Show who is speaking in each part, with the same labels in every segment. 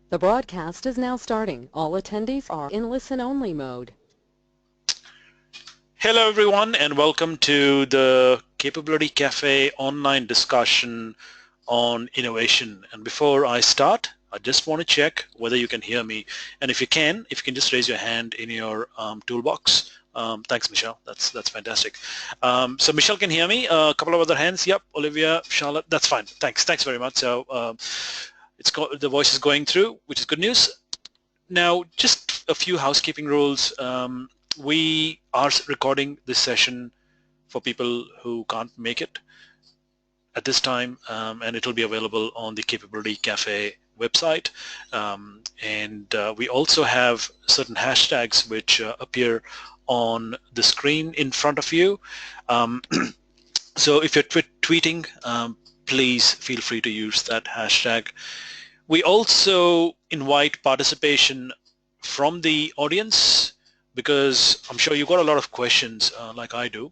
Speaker 1: The broadcast is now starting. All attendees are in listen-only mode.
Speaker 2: Hello everyone and welcome to the Capability Cafe online discussion on innovation. And before I start, I just want to check whether you can hear me. And if you can just raise your hand in your toolbox. Thanks, Michelle. That's fantastic. So Michelle can hear me. A couple of other hands. Yep, Olivia, Charlotte. That's fine. Thanks very much. So the voice is going through, which is good news. Now, just a few housekeeping rules. We are recording this session for people who can't make it at this time, and it will be available on the Capability Cafe website. We also have certain hashtags which appear on the screen in front of you. So if you're tweeting, please feel free to use that hashtag. We also invite participation from the audience because I'm sure you've got a lot of questions like I do.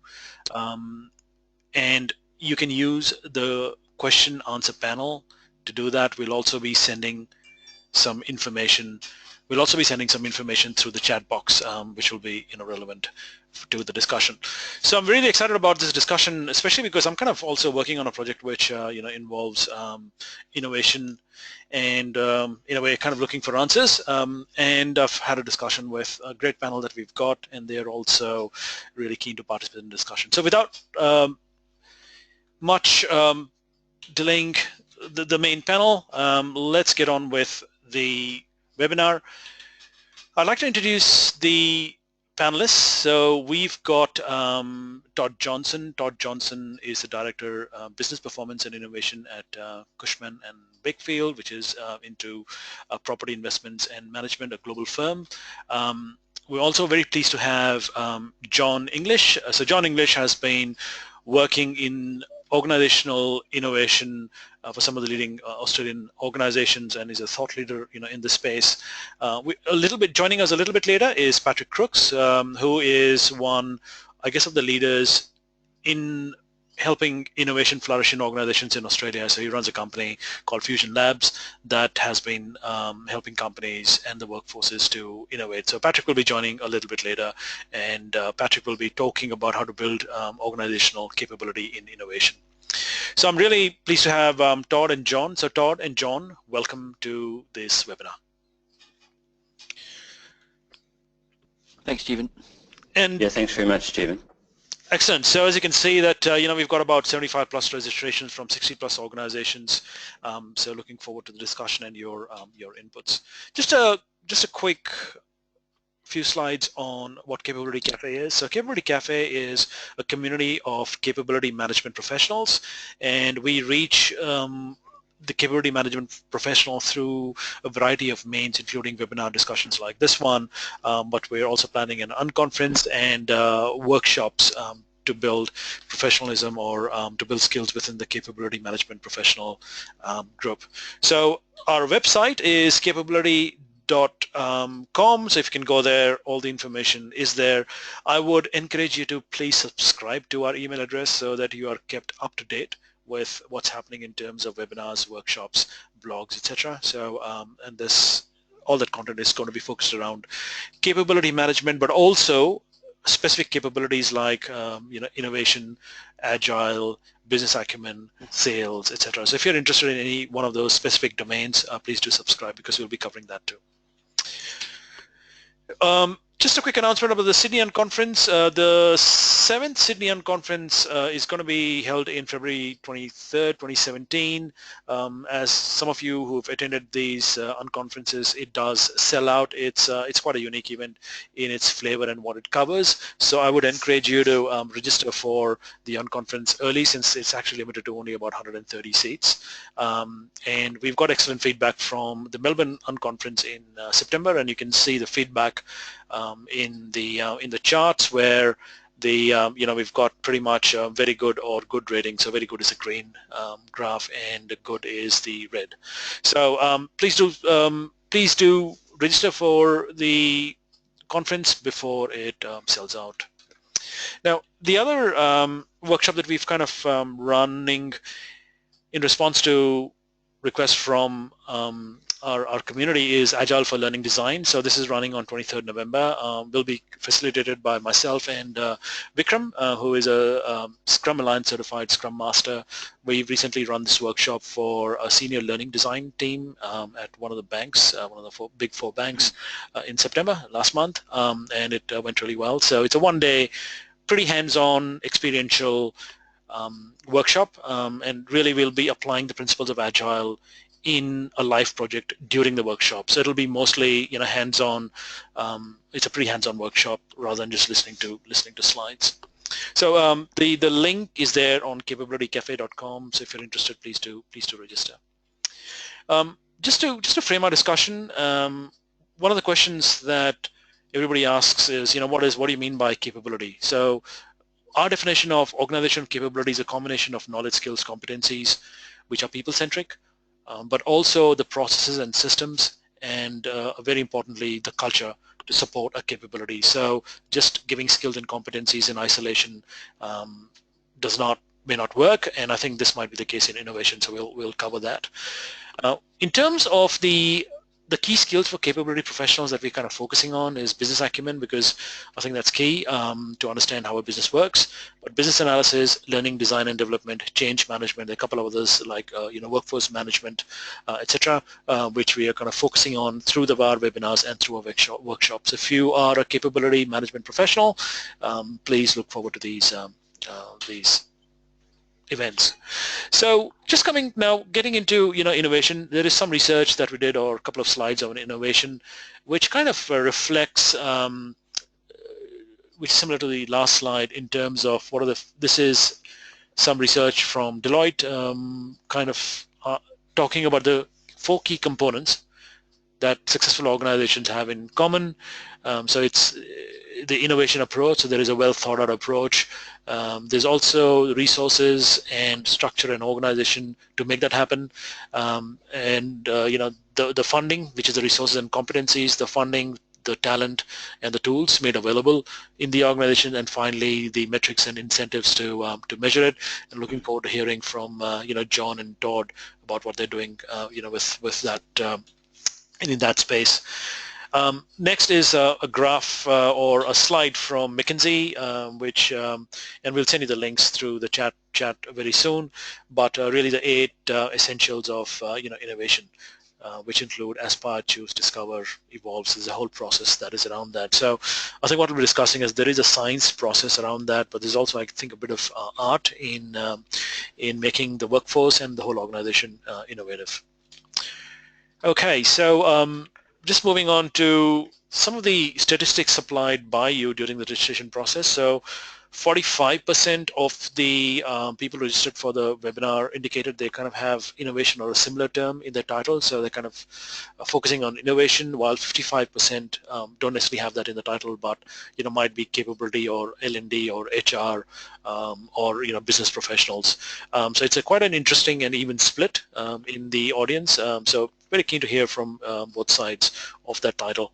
Speaker 2: And you can use the question answer panel to do that. We'll also be sending some information. We'll also be sending some information through the chat box, which will be relevant to the discussion. So I'm really excited about this discussion, especially because I'm kind of also working on a project which involves innovation and in a way kind of looking for answers. And I've had a discussion with a great panel that we've got, and they're also really keen to participate in the discussion. So without much delaying the main panel, let's get on with the webinar. I'd like to introduce the panelists. So we've got Todd Johnson. Todd Johnson is the Director of Business Performance and Innovation at Cushman and Wakefield, which is into property investments and management, a global firm. We're also very pleased to have John English. So John English has been working in organizational innovation for some of the leading Australian organizations, and is a thought leader, in the space. Joining us a little bit later is Patrick Crooks, who is one, I guess, of the leaders in helping innovation flourish in organizations in Australia. So he runs a company called Fusion Labs that has been helping companies and the workforces to innovate. So Patrick will be joining a little bit later, and Patrick will be talking about how to build organizational capability in innovation. So I'm really pleased to have Todd and John. So Todd and John, welcome to this webinar.
Speaker 3: Thanks, Stephen.
Speaker 2: And
Speaker 3: yeah, thanks very much, Stephen.
Speaker 2: Excellent. So as you can see that we've got about 75 plus registrations from 60 plus organizations. So looking forward to the discussion and your inputs. Just a quick few slides on what Capability Cafe is. So Capability Cafe is a community of capability management professionals, and we reach the capability management professional through a variety of means, including webinar discussions like this one, but we're also planning an unconference and workshops to build professionalism or to build skills within the capability management professional group. So our website is capability.com. So if you can go there, all the information is there. I would encourage you to please subscribe to our email address so that you are kept up to date with what's happening in terms of webinars, workshops, blogs, etc. So and all that content is going to be focused around capability management, but also specific capabilities like innovation, agile, business acumen, sales, etc. So if you're interested in any one of those specific domains, please do subscribe because we'll be covering that too. Just a quick announcement about the Sydney Unconference. The 7th Sydney Unconference is going to be held in February 23rd, 2017. As some of you who've attended these unconferences, it does sell out. It's quite a unique event in its flavor and what it covers. So I would encourage you to register for the unconference early, since it's actually limited to only about 130 seats. And we've got excellent feedback from the Melbourne Unconference in September, and you can see the feedback in the charts where we've got pretty much very good or good rating. So very good is the green graph, and good is the red. So please do register for the conference before it sells out. Now the other workshop that we've kind of running in response to request from our community is Agile for Learning Design. So this is running on 23rd November. Will be facilitated by myself and Vikram, who is a Scrum Alliance certified Scrum Master. We've recently run this workshop for a senior learning design team at one of the banks, one of the big four banks in September last month, and it went really well. So it's a one-day, pretty hands-on, experiential workshop, and really we'll be applying the principles of Agile in a live project during the workshop. So it'll be mostly hands-on. It's a pretty hands-on workshop rather than just listening to slides. So the link is there on CapabilityCafe.com. So if you're interested, please do register. Just to frame our discussion, one of the questions that everybody asks is, what do you mean by capability? So our definition of organizational capability is a combination of knowledge, skills, competencies, which are people-centric, but also the processes and systems, and very importantly, the culture to support a capability. So just giving skills and competencies in isolation may not work, and I think this might be the case in innovation. So we'll cover that. In terms of the key skills for capability professionals that we're kind of focusing on is business acumen, because I think that's key to understand how a business works. But business analysis, learning, design and development, change management, a couple of others like workforce management, etc., which we are kind of focusing on through our webinars and through our workshops. If you are a capability management professional, please look forward to these events. So just getting into innovation, there is some research that we did, or a couple of slides on innovation, which kind of reflects, which is similar to the last slide in terms of this is some research from Deloitte, talking about the 4 key components that successful organizations have in common. So it's the innovation approach, so there is a well thought out approach. There's also resources and structure and organization to make that happen. The funding, which is the resources and competencies, the funding, the talent and the tools made available in the organization, and finally the metrics and incentives to measure it. And looking forward to hearing from John and Todd about what they're doing with that in that space. Next is a graph or a slide from McKinsey, which and we'll send you the links through the chat very soon. But really the 8 essentials of innovation, which include aspire, choose, discover, evolve. So there's a whole process that is around that. So I think what we'll be discussing is there is a science process around that, but there's also, I think, a bit of art in making the workforce and the whole organization innovative. Okay, so just moving on to some of the statistics supplied by you during the registration process. So 45% of the people registered for the webinar indicated they kind of have innovation or a similar term in their title. So they're kind of focusing on innovation, while 55% don't necessarily have that in the title, but might be capability or L&D or HR or business professionals. So it's quite an interesting and even split in the audience. So very keen to hear from both sides of that title.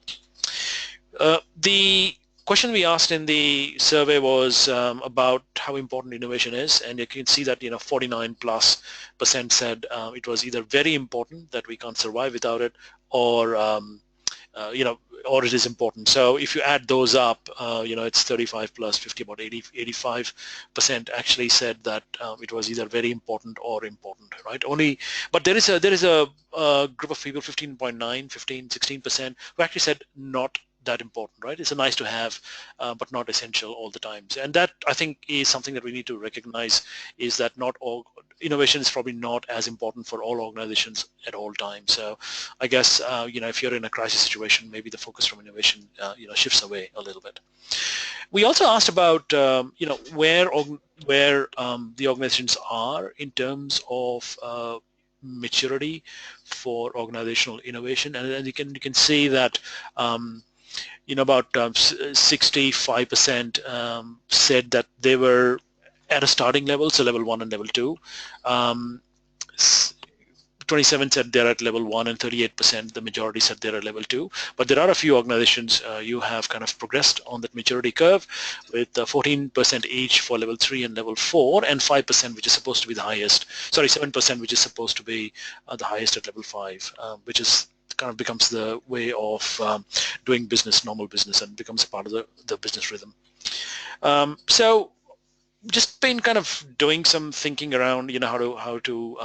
Speaker 2: The question we asked in the survey was about how important innovation is, and you can see that 49+% said it was either very important, that we can't survive without it, or or it is important. So if you add those up, it's 35 plus 50, about 85% actually said that it was either very important or important, right? But there is a group of people, 15.9, 15, 16%, who actually said not that important, right? It's a nice to have, but not essential all the time. And that, I think, is something that we need to recognize, is that not all innovation is probably not as important for all organizations at all times. So I guess if you're in a crisis situation, maybe the focus from innovation shifts away a little bit. We also asked about where the organizations are in terms of maturity for organizational innovation, and you can see that about 65% said that they were at a starting level, so level 1 and level 2. 20% 27 said they're at level 1 and 38%, the majority said they're at level 2. But there are a few organizations you have kind of progressed on that maturity curve with 14% each for level 3 and level 4 and 5% which is supposed to be the highest, sorry 7% which is supposed to be the highest at level 5, which is kind of becomes the way of doing business, normal business, and becomes a part of the business rhythm. So just been kind of doing some thinking around, how to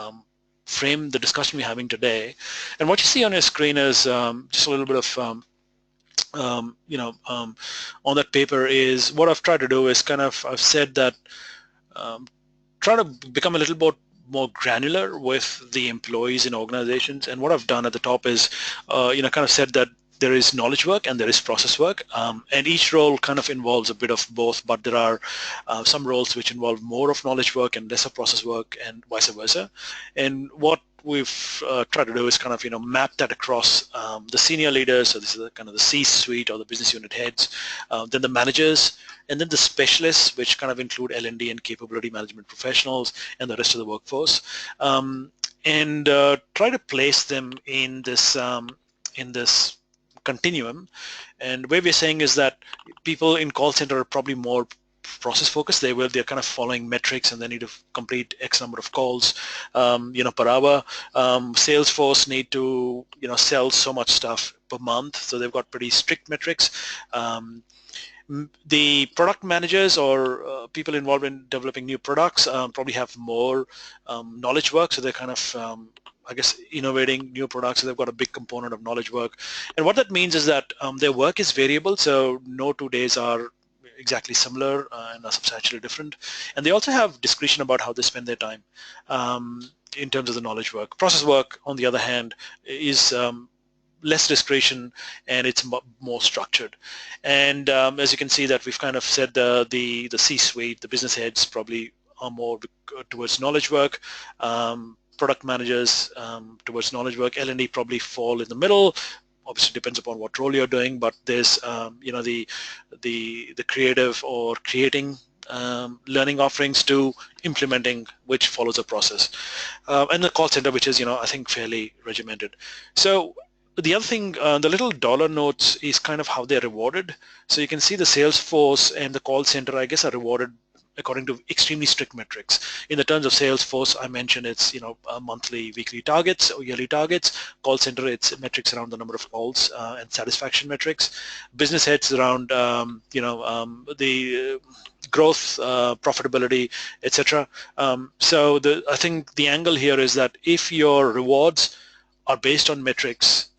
Speaker 2: frame the discussion we're having today. And what you see on your screen is just a little bit of, on that paper is what I've tried to do is kind of, I've said that try to become a little bit more granular with the employees in organizations. And what I've done at the top is, kind of said that there is knowledge work and there is process work, and each role kind of involves a bit of both, but there are some roles which involve more of knowledge work and less of process work and vice versa. And what we've tried to do is kind of, map that across the senior leaders, so this is kind of the C-suite or the business unit heads, then the managers, and then the specialists, which kind of include L&D and capability management professionals and the rest of the workforce, and try to place them in this continuum. And where we're saying is that people in call center are probably more process focused. They're kind of following metrics and they need to complete X number of calls, per hour. Salesforce need to, sell so much stuff per month. So they've got pretty strict metrics. The product managers or people involved in developing new products probably have more knowledge work. So they're kind of, I guess, innovating new products, so they've got a big component of knowledge work. And what that means is that their work is variable, so no 2 days are exactly similar and are substantially different. And they also have discretion about how they spend their time in terms of the knowledge work. Process work, on the other hand, is less discretion and it's more structured. And as you can see that we've kind of said the C-suite, the business heads probably are more towards knowledge work. Product managers towards knowledge work. L&D probably fall in the middle. Obviously depends upon what role you're doing, but there's the creative or creating learning offerings to implementing, which follows a process, and the call center, which is I think fairly regimented. So the other thing, the little dollar notes is kind of how they're rewarded. So you can see the Salesforce and the call center, I guess, are rewarded according to extremely strict metrics. In the terms of Salesforce, I mentioned it's monthly, weekly targets or yearly targets. Call center, it's metrics around the number of calls and satisfaction metrics. Business heads around the growth, profitability, etc. So I think the angle here is that if your rewards are based on metrics,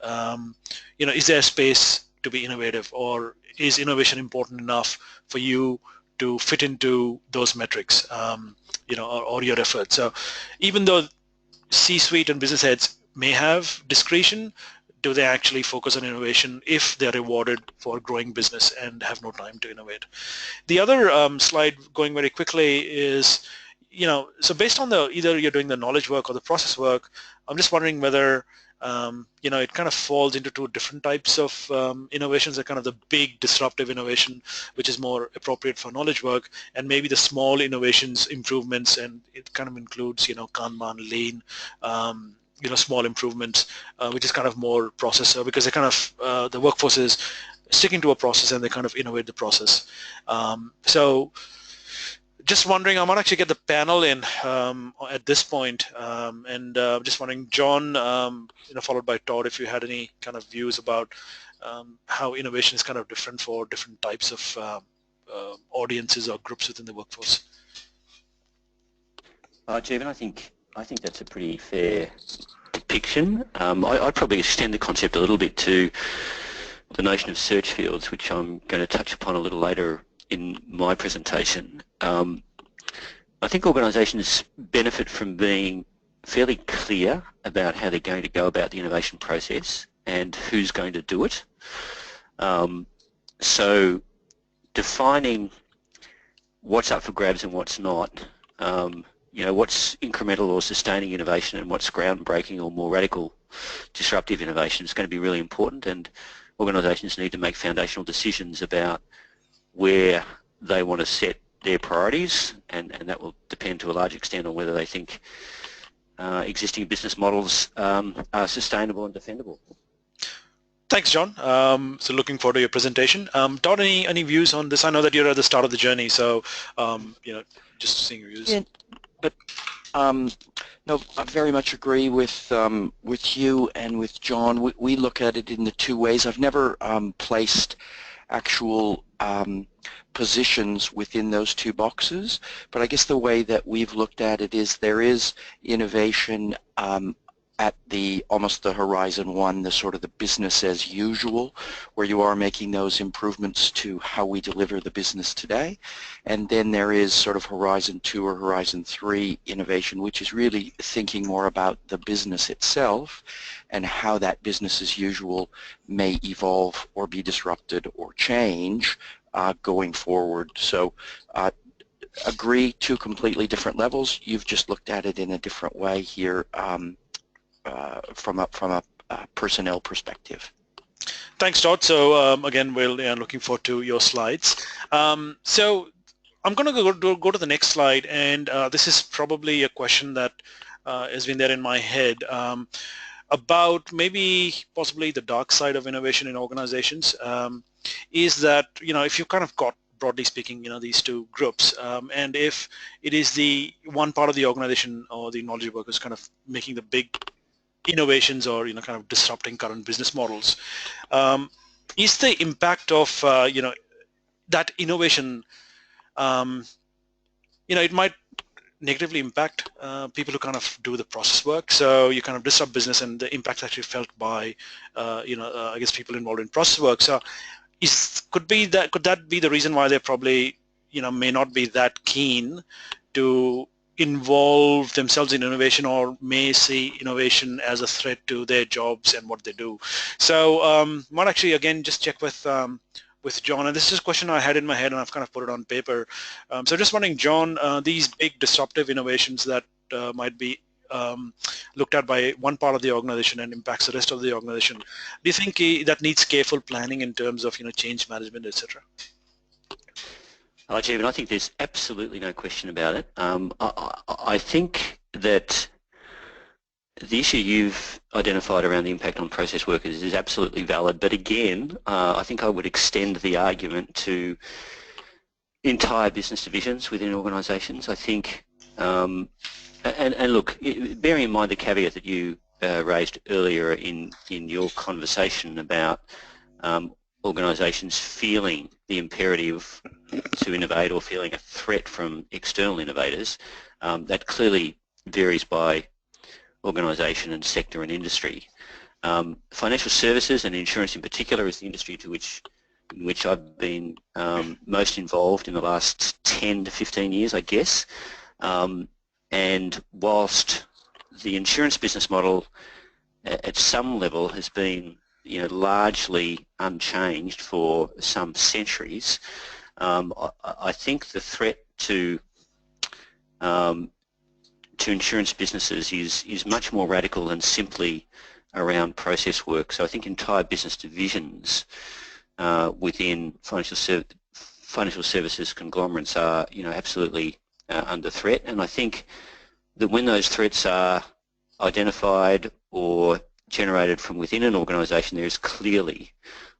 Speaker 2: is there space to be innovative, or is innovation important enough for you to fit into those metrics, or your efforts? So even though C-suite and business heads may have discretion, do they actually focus on innovation if they're rewarded for growing business and have no time to innovate? The other slide, going very quickly, is, so based on either you're doing the knowledge work or the process work, I'm just wondering whether it kind of falls into two different types of innovations. Are kind of the big disruptive innovation, which is more appropriate for knowledge work, and maybe the small innovations, improvements, and it kind of includes, Kanban, Lean, small improvements, which is kind of more process, because they kind of, the workforce is sticking to a process and they kind of innovate the process. So just wondering, I might actually get the panel in at this point, and just wondering, John, followed by Todd, if you had any kind of views about how innovation is kind of different for different types of audiences or groups within the workforce.
Speaker 3: Jeevan, I think that's a pretty fair depiction. I'd probably extend the concept a little bit to the notion of search fields, which I'm going to touch upon a little later in my presentation. I think organisations benefit from being fairly clear about how they're going to go about the innovation process and who's going to do it. So defining what's up for grabs and what's not, what's incremental or sustaining innovation and what's groundbreaking or more radical disruptive innovation is going to be really important, and organisations need to make foundational decisions about where they want to set their priorities, and that will depend to a large extent on whether they think existing business models are sustainable and defendable.
Speaker 2: Thanks, John. So looking forward to your presentation. Todd, any views on this? I know that you're at the start of the journey, so just seeing your views.
Speaker 4: Yeah, but no, I very much agree with you and with John. We look at it in the two ways. I've never placed actual positions within those two boxes, but I guess the way that we've looked at it is there is innovation at almost the horizon one, the sort of the business as usual, where you are making those improvements to how we deliver the business today. And then there is sort of horizon two or horizon three innovation, which is really thinking more about the business itself and how that business as usual may evolve or be disrupted or change going forward. So agree, two completely different levels. You've just looked at it in a different way here. From a personnel perspective.
Speaker 2: Thanks, Todd. So again, we're looking forward to your slides. So I'm going to go to the next slide, and this is probably a question that has been there in my head about maybe possibly the dark side of innovation in organizations. Is that if you kind of got, broadly speaking, these two groups, and if it is the one part of the organization or the knowledge workers kind of making the big innovations or kind of disrupting current business models, is the impact of that innovation, it might negatively impact people who kind of do the process work. So you kind of disrupt business, and the impact actually felt by I guess people involved in process work. So could that be the reason why they probably may not be that keen to involve themselves in innovation, or may see innovation as a threat to their jobs and what they do? So might actually again just check with John, and this is a question I had in my head and I've kind of put it on paper. So just wondering, John, these big disruptive innovations that might be looked at by one part of the organization and impacts the rest of the organization, do you think that needs careful planning in terms of change management, etc.?
Speaker 3: Jeevan, I think there's absolutely no question about it. I think that the issue you've identified around the impact on process workers is absolutely valid, but again, I think I would extend the argument to entire business divisions within organisations. I think, and look, bearing in mind the caveat that you raised earlier in your conversation about organisations feeling the imperative to innovate or feeling a threat from external innovators, that clearly varies by organisation and sector and industry. Financial services and insurance in particular is the industry in which I've been most involved in the last 10 to 15 years, I guess. And whilst the insurance business model at some level has been largely unchanged for some centuries, I think the threat to insurance businesses is much more radical than simply around process work. So I think entire business divisions within financial services conglomerates are absolutely under threat, and I think that when those threats are identified or generated from within an organisation, there is clearly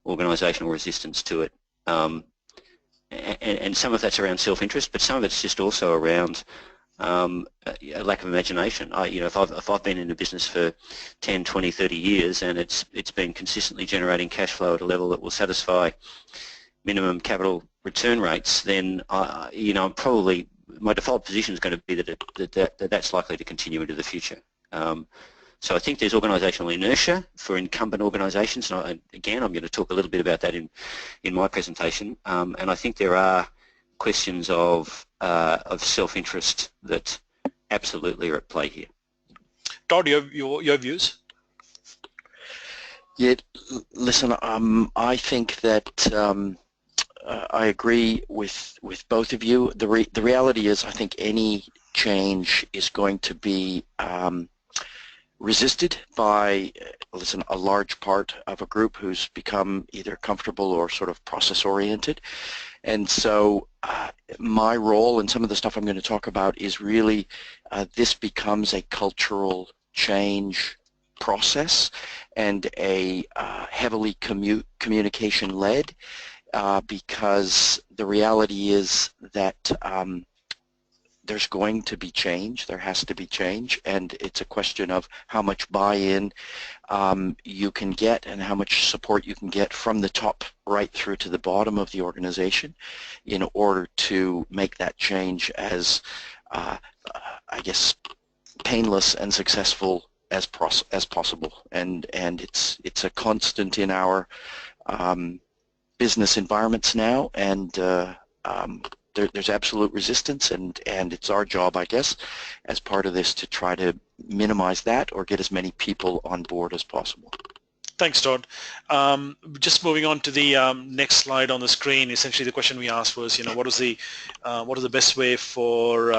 Speaker 3: organisational resistance to it, and some of that's around self-interest, but some of it's just also around a lack of imagination. If I've been in a business for 10, 20, 30 years and it's been consistently generating cash flow at a level that will satisfy minimum capital return rates, then I'm probably, my default position is going to be that's likely to continue into the future. So I think there's organisational inertia for incumbent organisations, and again, I'm going to talk a little bit about that in my presentation. And I think there are questions of self-interest that absolutely are at play here.
Speaker 2: Todd, your views?
Speaker 4: Yeah, listen, I think that I agree with both of you. The reality is, I think any change is going to be resisted by, listen, a large part of a group who's become either comfortable or sort of process-oriented. And so my role and some of the stuff I'm going to talk about is really this becomes a cultural change process and a heavily communication-led because the reality is that there's going to be change, there has to be change, and it's a question of how much buy-in you can get and how much support you can get from the top right through to the bottom of the organization in order to make that change as, I guess, painless and successful as possible. And it's a constant in our business environments now, and there's absolute resistance, and it's our job, I guess, as part of this to try to minimize that or get as many people on board as possible.
Speaker 2: Thanks, Todd. Just moving on to the next slide on the screen. Essentially, the question we asked was, what is the best way for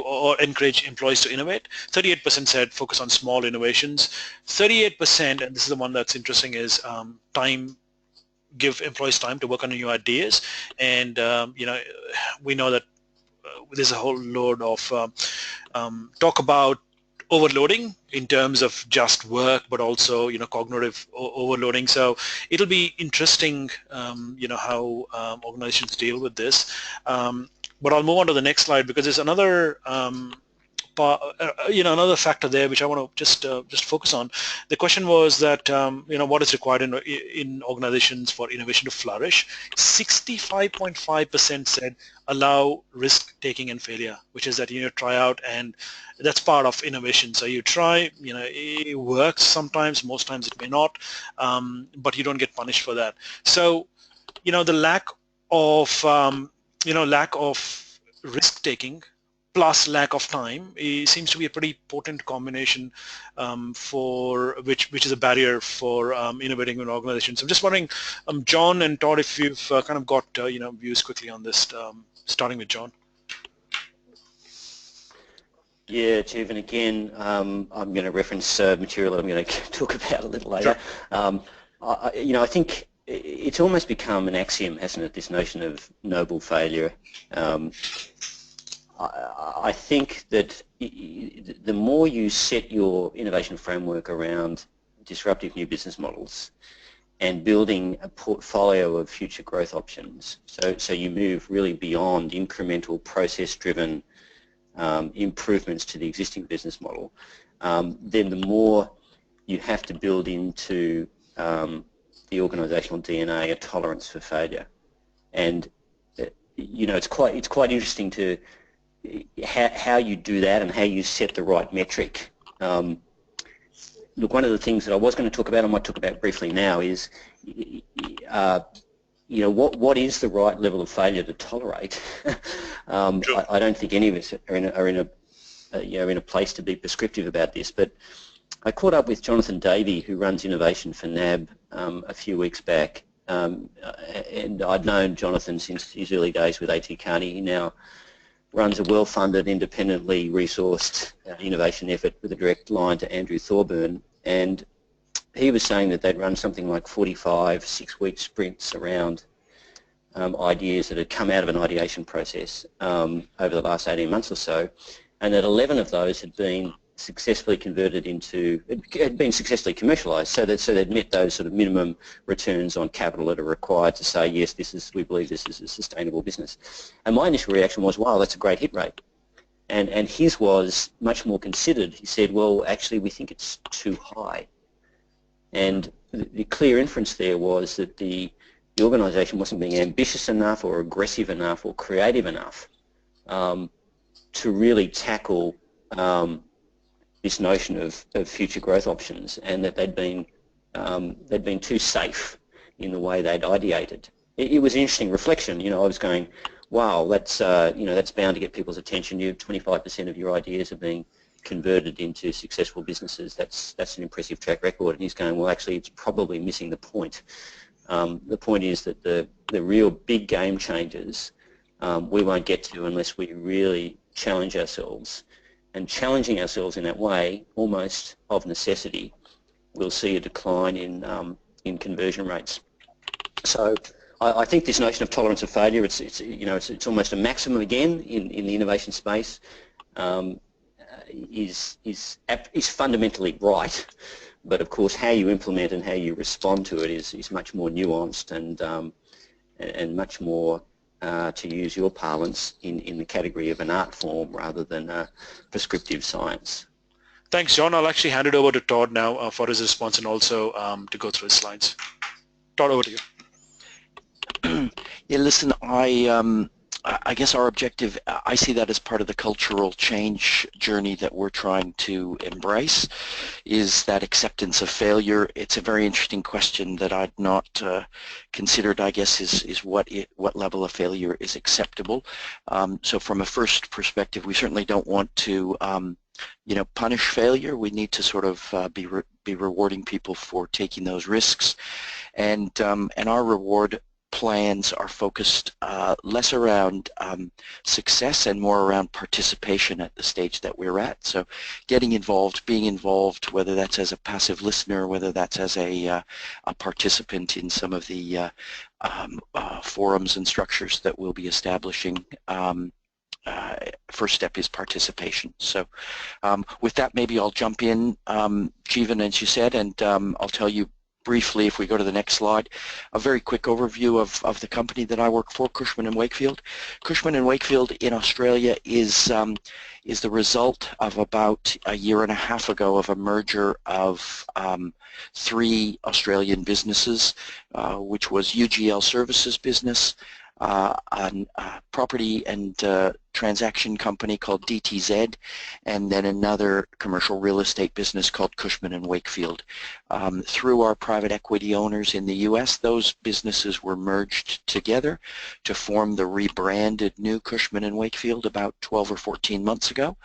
Speaker 2: or encourage employees to innovate? 38% said focus on small innovations. 38%, and this is the one that's interesting, is time. Give employees time to work on new ideas, and we know that there's a whole load of talk about overloading in terms of just work, but also cognitive overloading. So it'll be interesting, how organizations deal with this. But I'll move on to the next slide because there's another. Another factor there which I want to just focus on. The question was that what is required in organizations for innovation to flourish. 65.5% said allow risk taking and failure, which is that try out, and that's part of innovation. So you try, it works sometimes, most times it may not, but you don't get punished for that. So the lack of risk taking plus lack of time seems to be a pretty potent combination for which is a barrier for innovating in organizations. I'm just wondering, John and Todd, if you've kind of got views quickly on this, starting with John.
Speaker 3: Yeah, Chief, and again, I'm going to reference material that I'm going to talk about a little later. Sure. I think it's almost become an axiom, hasn't it, this notion of noble failure. I think that the more you set your innovation framework around disruptive new business models and building a portfolio of future growth options, so you move really beyond incremental process-driven improvements to the existing business model, then the more you have to build into the organisational DNA a tolerance for failure. And it's quite interesting to how you do that and how you set the right metric. Look, one of the things that I was going to talk about, I might talk about briefly now, is what is the right level of failure to tolerate? Sure. I don't think any of us are in a place to be prescriptive about this, but I caught up with Jonathan Davey, who runs innovation for NAB, a few weeks back, and I'd known Jonathan since his early days with A.T. Kearney. He now runs a well-funded, independently resourced innovation effort with a direct line to Andrew Thorburn, and he was saying that they'd run something like 45 six-week sprints around ideas that had come out of an ideation process over the last 18 months or so, and that 11 of those had been successfully converted into, had been successfully commercialised, so they'd met those sort of minimum returns on capital that are required to say, yes, we believe this is a sustainable business. And my initial reaction was, wow, that's a great hit rate. And his was much more considered. He said, well, actually, we think it's too high. And the clear inference there was that the organisation wasn't being ambitious enough or aggressive enough or creative enough to really tackle this notion of future growth options, and that they'd been too safe in the way they'd ideated. It was an interesting reflection. I was going, wow, that's bound to get people's attention. 25% of your ideas are being converted into successful businesses. That's an impressive track record. And he's going, well, actually, it's probably missing the point. The point is that the real big game changers we won't get to unless we really challenge ourselves and challenging ourselves in that way, almost of necessity, we'll see a decline in conversion rates. So I think this notion of tolerance of failure, it's almost a maximum again in the innovation space, is fundamentally right, but of course how you implement and how you respond to it is much more nuanced and much more, to use your parlance, in the category of an art form rather than a prescriptive science.
Speaker 2: Thanks, John. I'll actually hand it over to Todd now for his response and also to go through his slides. Todd, over to you.
Speaker 4: Yeah, listen, I guess our objective, I see that as part of the cultural change journey that we're trying to embrace, is that acceptance of failure. It's a very interesting question that I'd not considered, I guess, is what level of failure is acceptable. So from a first perspective, we certainly don't want to punish failure. We need to sort of be rewarding people for taking those risks, and our reward plans are focused less around success and more around participation at the stage that we're at. So getting involved, being involved, whether that's as a passive listener, whether that's as a participant in some of the forums and structures that we'll be establishing. First step is participation. So with that, maybe I'll jump in, Jeevan, as you said, and I'll tell you briefly, if we go to the next slide, a very quick overview of the company that I work for, Cushman & Wakefield. Cushman & Wakefield in Australia is the result of about a year and a half ago of a merger of 3 Australian businesses, which was UGL Services business, a property and transaction company called DTZ, and then another commercial real estate business called Cushman & Wakefield. Through our private equity owners in the US, those businesses were merged together to form the rebranded new Cushman & Wakefield about 12 or 14 months ago.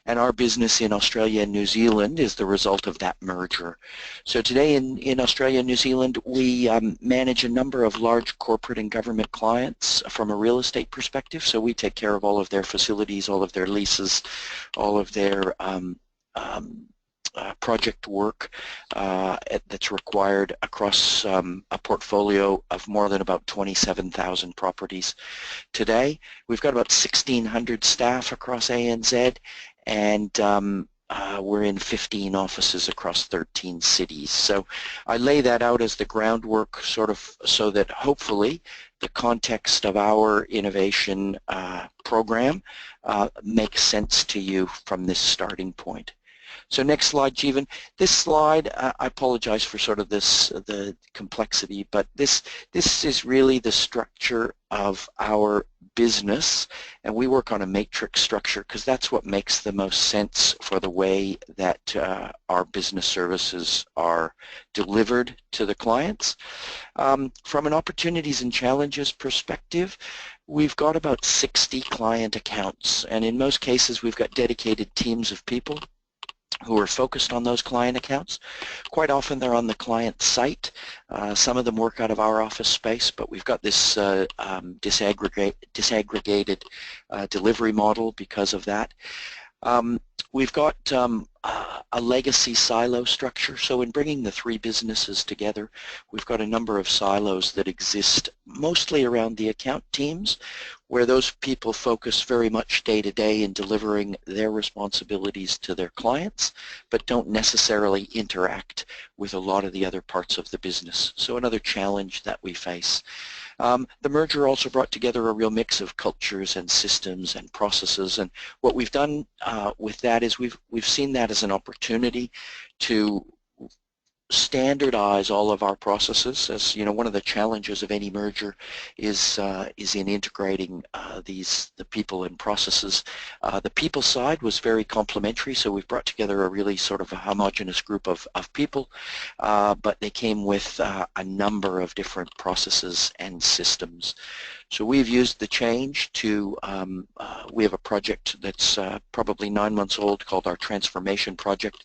Speaker 4: And our business in Australia and New Zealand is the result of that merger. So today in Australia and New Zealand, we manage a number of large corporate and government clients from a real estate perspective. So we take care of all of their facilities, all of their leases, all of their project work that's required across a portfolio of more than about 27,000 properties. Today, we've got about 1,600 staff across ANZ, and we're in 15 offices across 13 cities. So I lay that out as the groundwork sort of so that hopefully the context of our innovation program makes sense to you from this starting point. So next slide, Jeevan. This slide, I apologize for sort of the complexity, but this is really the structure of our business, and we work on a matrix structure because that's what makes the most sense for the way that our business services are delivered to the clients. From an opportunities and challenges perspective, we've got about 60 client accounts, and in most cases we've got dedicated teams of people who are focused on those client accounts. Quite often they're on the client site. Some of them work out of our office space, but we've got this disaggregated delivery model because of that. We've got a legacy silo structure. So in bringing the 3 businesses together, we've got a number of silos that exist mostly around the account teams, where those people focus very much day to day in delivering their responsibilities to their clients, but don't necessarily interact with a lot of the other parts of the business. So another challenge that we face. The merger also brought together a real mix of cultures and systems and processes, and what we've done with that is we've seen that as an opportunity to standardize all of our processes. As you know, one of the challenges of any merger is in integrating the people and processes. The people side was very complementary, so we've brought together a really sort of a homogeneous group of people, but they came with a number of different processes and systems. So we've used the change to, we have a project that's probably 9 months old called our Transformation Project,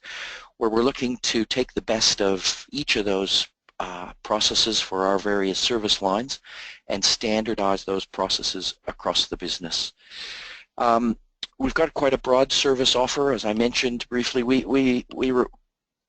Speaker 4: where we're looking to take the best of each of those processes for our various service lines and standardize those processes across the business. We've got quite a broad service offer, as I mentioned briefly. We were,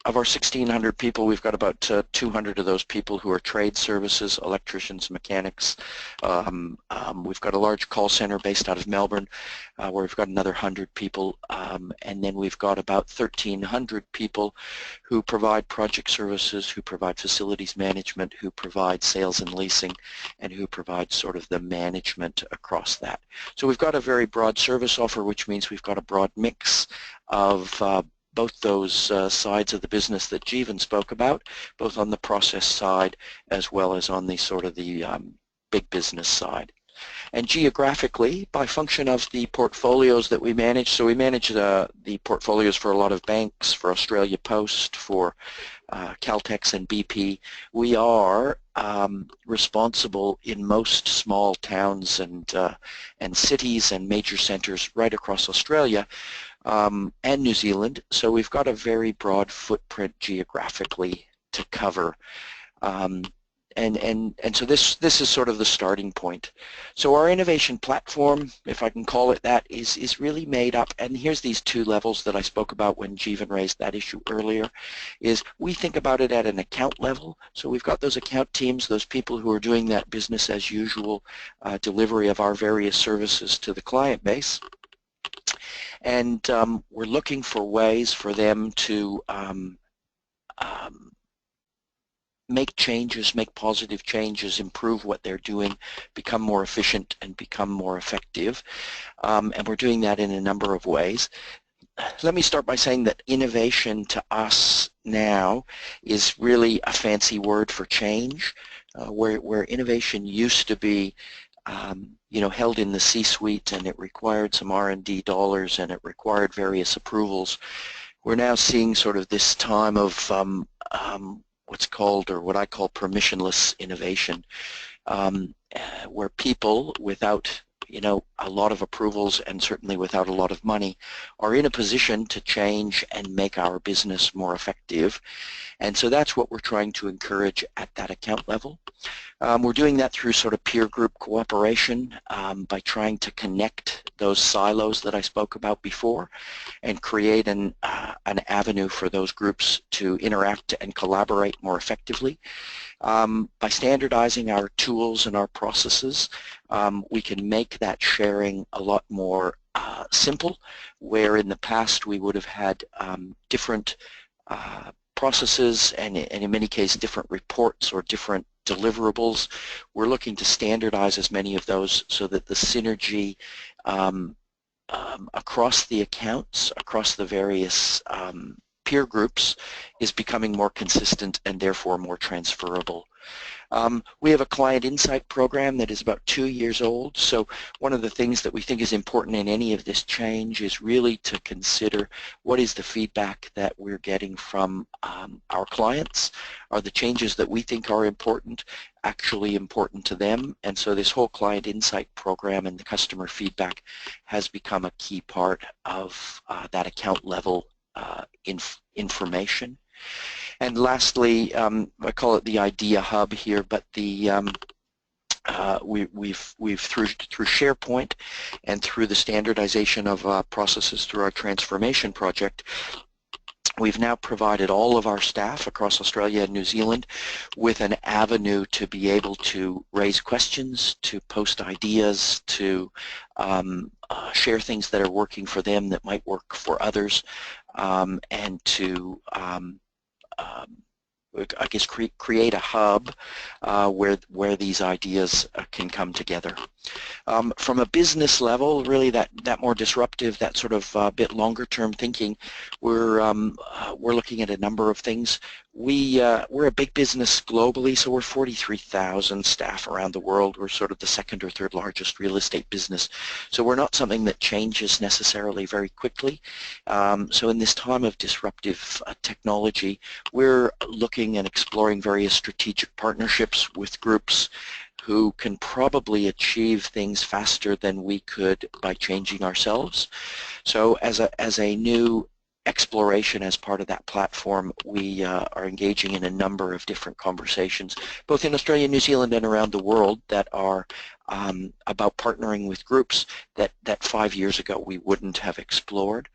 Speaker 4: of our 1,600 people, we've got about 200 of those people who are trade services, electricians, mechanics. We've got a large call center based out of Melbourne where we've got another 100 people, and then we've got about 1,300 people who provide project services, who provide facilities management, who provide sales and leasing, and who provide sort of the management across that. So we've got a very broad service offer, which means we've got a broad mix of both those sides of the business that Jeevan spoke about, both on the process side as well as on the sort of the big business side. And geographically, by function of the portfolios that we manage, so we manage the portfolios for a lot of banks, for Australia Post, for Caltex and BP. We are responsible in most small towns and cities and major centres right across Australia and New Zealand, so we've got a very broad footprint geographically to cover. And so this is sort of the starting point. So our innovation platform, if I can call it that, is really made up, and here's these two levels that I spoke about when Jeevan raised that issue earlier, is we think about it at an account level. So we've got those account teams, those people who are doing that business as usual delivery of our various services to the client base. And we're looking for ways for them to make changes, make positive changes, improve what they're doing, become more efficient and become more effective. And we're doing that in a number of ways. Let me start by saying that innovation to us now is really a fancy word for change, where innovation used to be you know, held in the C-suite, and it required some R&D dollars, and it required various approvals. We're now seeing sort of this time of what's called, or what I call, permissionless innovation, where people, without, you know, a lot of approvals and certainly without a lot of money, are in a position to change and make our business more effective. And so that's what we're trying to encourage at that account level. We're doing that through sort of peer group cooperation by trying to connect those silos that I spoke about before and create an avenue for those groups to interact and collaborate more effectively. By standardizing our tools and our processes, we can make that sharing a lot more simple, where in the past we would have had different processes and in many cases different reports or different deliverables. We're looking to standardize as many of those so that the synergy across the accounts, across the various peer groups, is becoming more consistent and therefore more transferable. We have a client insight program that is about 2 years old, so one of the things that we think is important in any of this change is really to consider what is the feedback that we're getting from our clients. Are the changes that we think are important actually important to them? And so this whole client insight program and the customer feedback has become a key part of that account level information. And lastly, I call it the idea hub here, but the we've through SharePoint and through the standardization of processes through our transformation project, we've now provided all of our staff across Australia and New Zealand with an avenue to be able to raise questions, to post ideas, to share things that are working for them that might work for others, and to I guess create a hub where these ideas can come together. From a business level, really that more disruptive, that sort of bit longer term thinking, we're looking at a number of things. We're a big business globally, so we're 43,000 staff around the world. We're sort of the second or third largest real estate business, so we're not something that changes necessarily very quickly. So in this time of disruptive technology, we're looking and exploring various strategic partnerships with groups who can probably achieve things faster than we could by changing ourselves. So as a new exploration as part of that platform, we are engaging in a number of different conversations, both in Australia, New Zealand, and around the world that are about partnering with groups that 5 years ago we wouldn't have explored.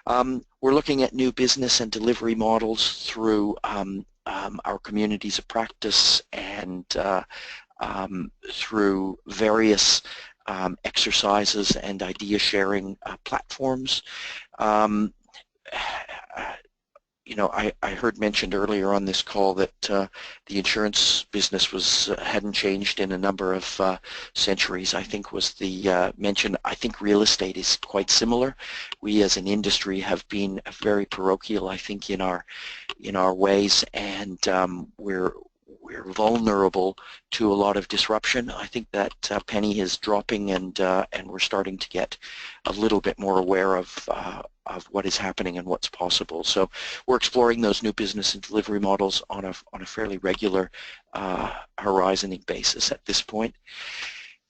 Speaker 4: We're looking at new business and delivery models through our communities of practice and through various exercises and idea sharing platforms. You know, I heard mentioned earlier on this call that the insurance business hadn't changed in a number of centuries. I think was the mention. I think real estate is quite similar. We as an industry have been very parochial, I think, in our ways, and we're vulnerable to a lot of disruption. I think that penny is dropping, and we're starting to get a little bit more aware of what is happening and what's possible. So we're exploring those new business and delivery models on a fairly regular horizoning basis at this point.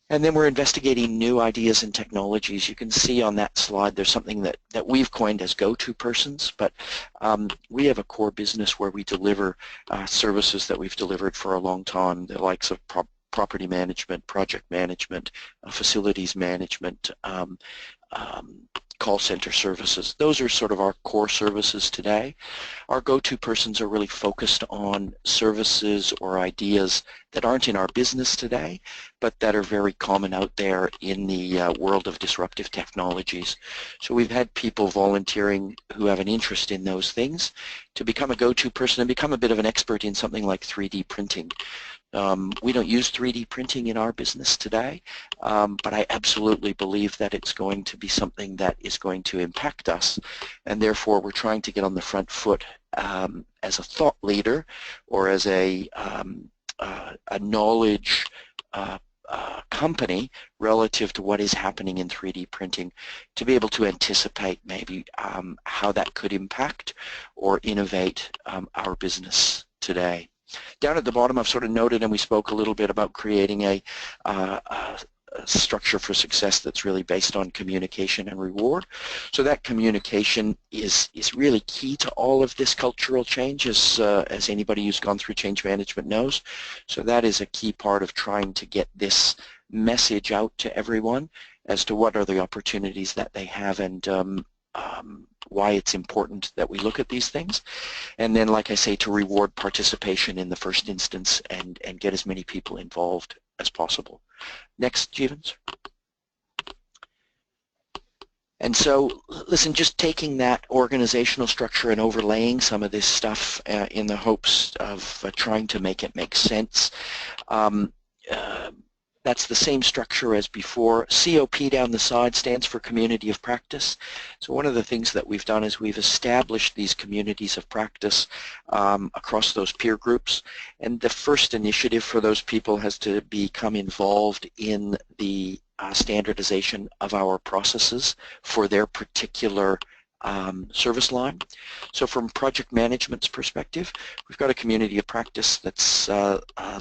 Speaker 4: And then we're investigating new ideas and technologies. You can see on that slide there's something that we've coined as go-to persons, but we have a core business where we deliver services that we've delivered for a long time, the likes of property management, project management, facilities management, call center services. Those are sort of our core services today. Our go-to persons are really focused on services or ideas that aren't in our business today, but that are very common out there in the world of disruptive technologies. So we've had people volunteering who have an interest in those things to become a go-to person and become a bit of an expert in something like 3D printing. We don't use 3D printing in our business today, but I absolutely believe that it's going to be something that is going to impact us, and therefore we're trying to get on the front foot as a thought leader or as a knowledge company relative to what is happening in 3D printing, to be able to anticipate maybe how that could impact or innovate our business today. Down at the bottom, I've sort of noted, and we spoke a little bit about creating a structure for success that's really based on communication and reward. So that communication is really key to all of this cultural change, as anybody who's gone through change management knows. So that is a key part of trying to get this message out to everyone as to what are the opportunities that they have, and why it's important that we look at these things. And then, like I say, to reward participation in the first instance and get as many people involved as possible. Next, Jeevans. And so, listen, just taking that organizational structure and overlaying some of this stuff in the hopes of trying to make it make sense. That's the same structure as before. COP down the side stands for Community of Practice. So one of the things that we've done is we've established these communities of practice across those peer groups. And the first initiative for those people has to become involved in the standardization of our processes for their particular service line. So from project management's perspective, we've got a community of practice that's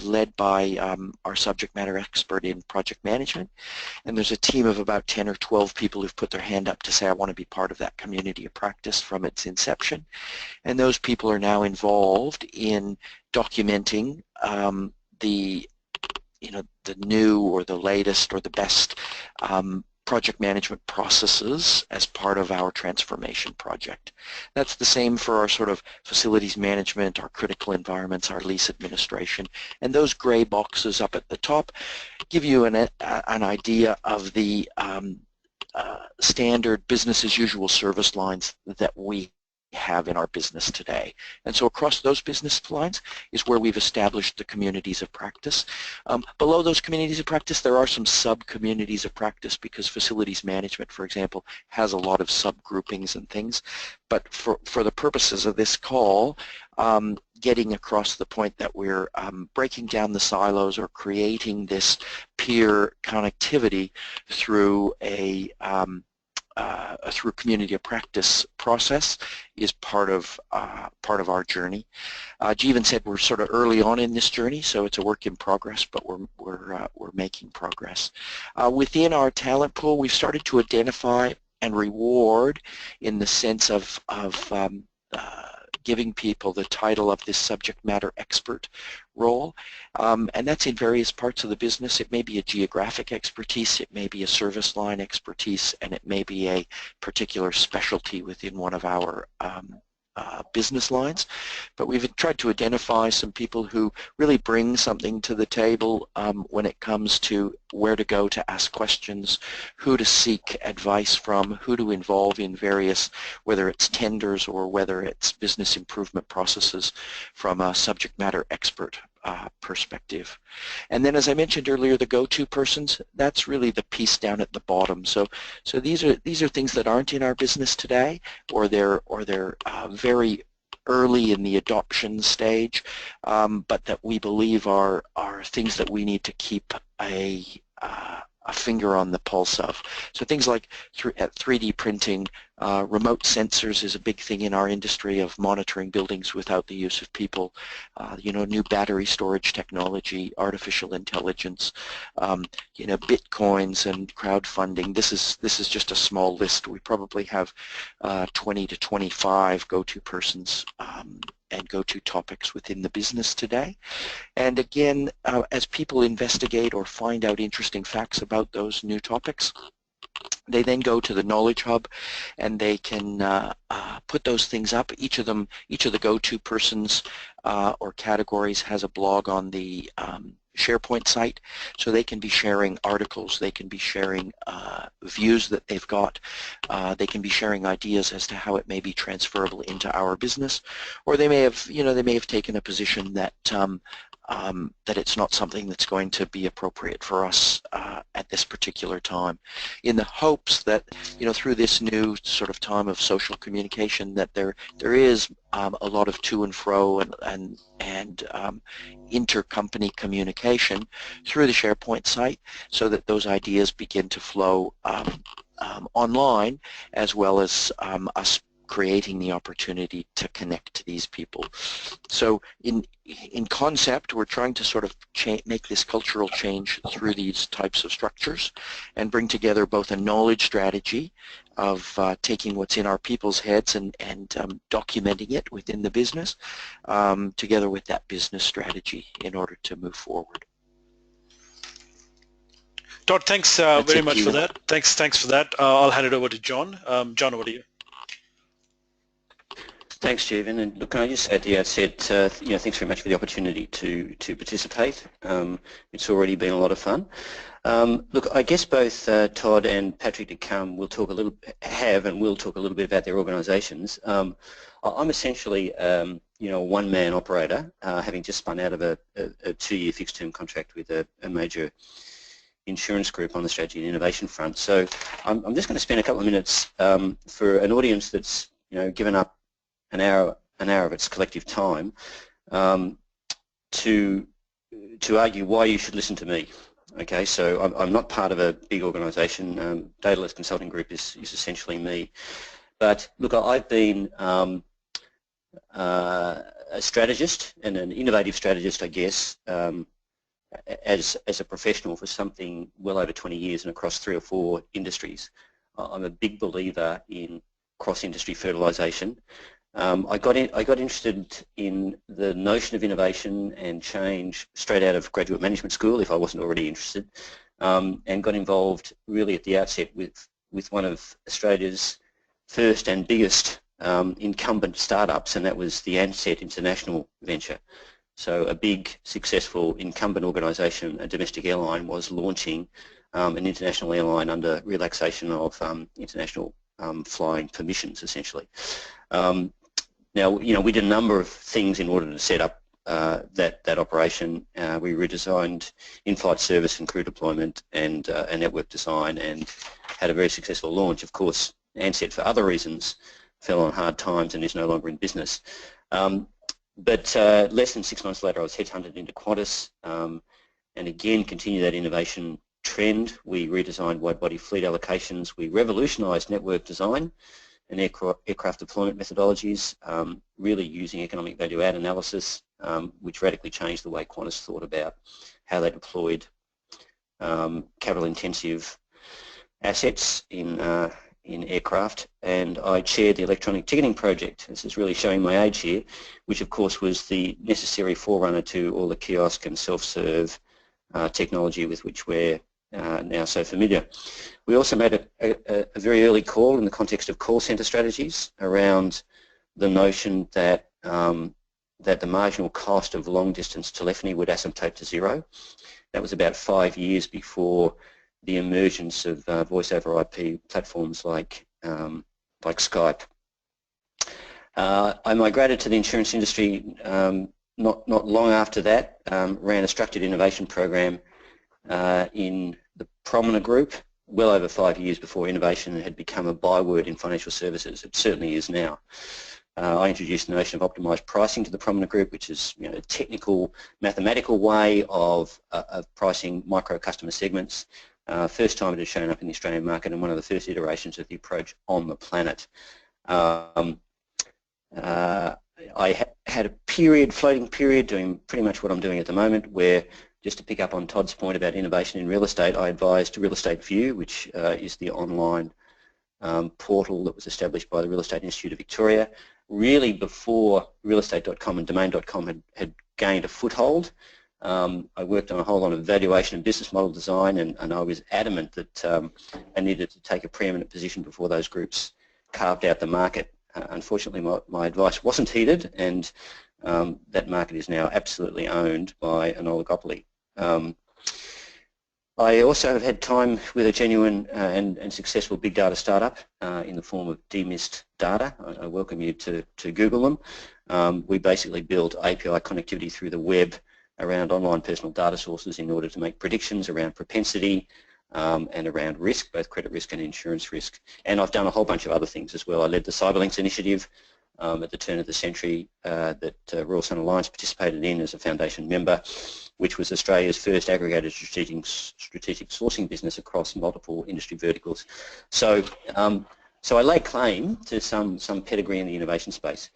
Speaker 4: led by our subject matter expert in project management, and there's a team of about 10 or 12 people who've put their hand up to say, I want to be part of that community of practice from its inception. And those people are now involved in documenting the new or the latest or the best project management processes as part of our transformation project. That's the same for our sort of facilities management, our critical environments, our lease administration, and those gray boxes up at the top give you an idea of the standard business as usual service lines that we have in our business today. And so across those business lines is where we've established the communities of practice. Below those communities of practice, there are some sub-communities of practice, because facilities management, for example, has a lot of subgroupings and things. But for the purposes of this call, getting across the point that we're breaking down the silos or creating this peer connectivity through a through community of practice process is part of our journey. Jeevan said we're sort of early on in this journey, so it's a work in progress, but we're making progress. Within our talent pool, we've started to identify and reward in the sense of giving people the title of this subject matter expert role. And that's in various parts of the business. It may be a geographic expertise, it may be a service line expertise, and it may be a particular specialty within one of our business lines. But we've tried to identify some people who really bring something to the table when it comes to where to go to ask questions, who to seek advice from, who to involve in various, whether it's tenders or whether it's business improvement processes from a subject matter expert perspective. And then, as I mentioned earlier, the go-to persons, that's really the piece down at the bottom. So these are things that aren't in our business today, or they're very early in the adoption stage, but that we believe are things that we need to keep a finger on the pulse of. So things like 3D printing, remote sensors is a big thing in our industry of monitoring buildings without the use of people. New battery storage technology, artificial intelligence, bitcoins and crowdfunding. This is just a small list. We probably have 20 to 25 go-to persons and go-to topics within the business today. And again, as people investigate or find out interesting facts about those new topics, they then go to the Knowledge Hub and they can put those things up. Each of the go-to persons or categories has a blog on the SharePoint site, so they can be sharing articles, they can be sharing views that they've got, they can be sharing ideas as to how it may be transferable into our business, or they may have taken a position that that it's not something that's going to be appropriate for us at this particular time, in the hopes that through this new sort of time of social communication that there is a lot of to and fro and intercompany communication through the SharePoint site, so that those ideas begin to flow online, as well as us creating the opportunity to connect to these people. So in concept, we're trying to sort of make this cultural change through these types of structures and bring together both a knowledge strategy of taking what's in our people's heads and documenting it within the business, together with that business strategy in order to move forward.
Speaker 2: Todd, thanks very much for that. Thanks for that. I'll hand it over to John. John, over to you.
Speaker 3: Thanks, Stephen. And look, can I just say at the outset, thanks very much for the opportunity to participate. It's already been a lot of fun. Look, I guess both Todd and Patrick to come will talk a little bit about their organisations. I'm essentially, a one-man operator, having just spun out of a 2-year fixed-term contract with a major insurance group on the strategy and innovation front. So I'm just going to spend a couple of minutes for an audience that's given up an hour of its collective time to argue why you should listen to me. Okay, so I'm not part of a big organisation. Daedalus Consulting Group is essentially me. But look, I've been a strategist and an innovative strategist, I guess, as a professional for something well over 20 years and across 3 or 4 industries. I'm a big believer in cross-industry fertilisation. I got interested in the notion of innovation and change straight out of graduate management school, if I wasn't already interested, and got involved really at the outset with one of Australia's first and biggest incumbent startups, and that was the Ansett International venture. So a big, successful incumbent organisation, a domestic airline, was launching an international airline under relaxation of international flying permissions, essentially. Now, we did a number of things in order to set up that operation. We redesigned in-flight service and crew deployment and a network design, and had a very successful launch. Of course, Ansett, for other reasons, fell on hard times and is no longer in business. But less than 6 months later, I was headhunted into Qantas, and again continued that innovation trend. We redesigned wide-body fleet allocations. We revolutionised network design and aircraft deployment methodologies, really using economic value-add analysis, which radically changed the way Qantas thought about how they deployed capital-intensive assets in in aircraft, and I chaired the electronic ticketing project. This is really showing my age here, which of course was the necessary forerunner to all the kiosk and self-serve technology with which we're now so familiar. We also made a very early call in the context of call centre strategies around the notion that that the marginal cost of long-distance telephony would asymptote to zero. That was about 5 years before the emergence of voice over IP platforms like Skype. I migrated to the insurance industry not long after that, ran a structured innovation program in the Prominent Group, well over 5 years before innovation had become a byword in financial services. It certainly is now. I introduced the notion of optimised pricing to the Prominent Group, which is a technical, mathematical way of pricing micro customer segments. First time it had shown up in the Australian market and one of the first iterations of the approach on the planet. I had a floating period, doing pretty much what I'm doing at the moment, where, just to pick up on Todd's point about innovation in real estate, I advised Real Estate View, which is the online portal that was established by the Real Estate Institute of Victoria, really before realestate.com and domain.com had gained a foothold. I worked on a whole lot of valuation and business model design, and I was adamant that I needed to take a preeminent position before those groups carved out the market. Unfortunately, my advice wasn't heeded, and that market is now absolutely owned by an oligopoly. I also have had time with a genuine and successful big data startup in the form of Demist Data. I welcome you to Google them. We basically built API connectivity through the web around online personal data sources in order to make predictions around propensity and around risk, both credit risk and insurance risk. And I've done a whole bunch of other things as well. I led the Cyberlinks initiative at the turn of the century that Royal Sun Alliance participated in as a foundation member, which was Australia's first aggregated strategic sourcing business across multiple industry verticals. So, so I lay claim to some pedigree in the innovation space.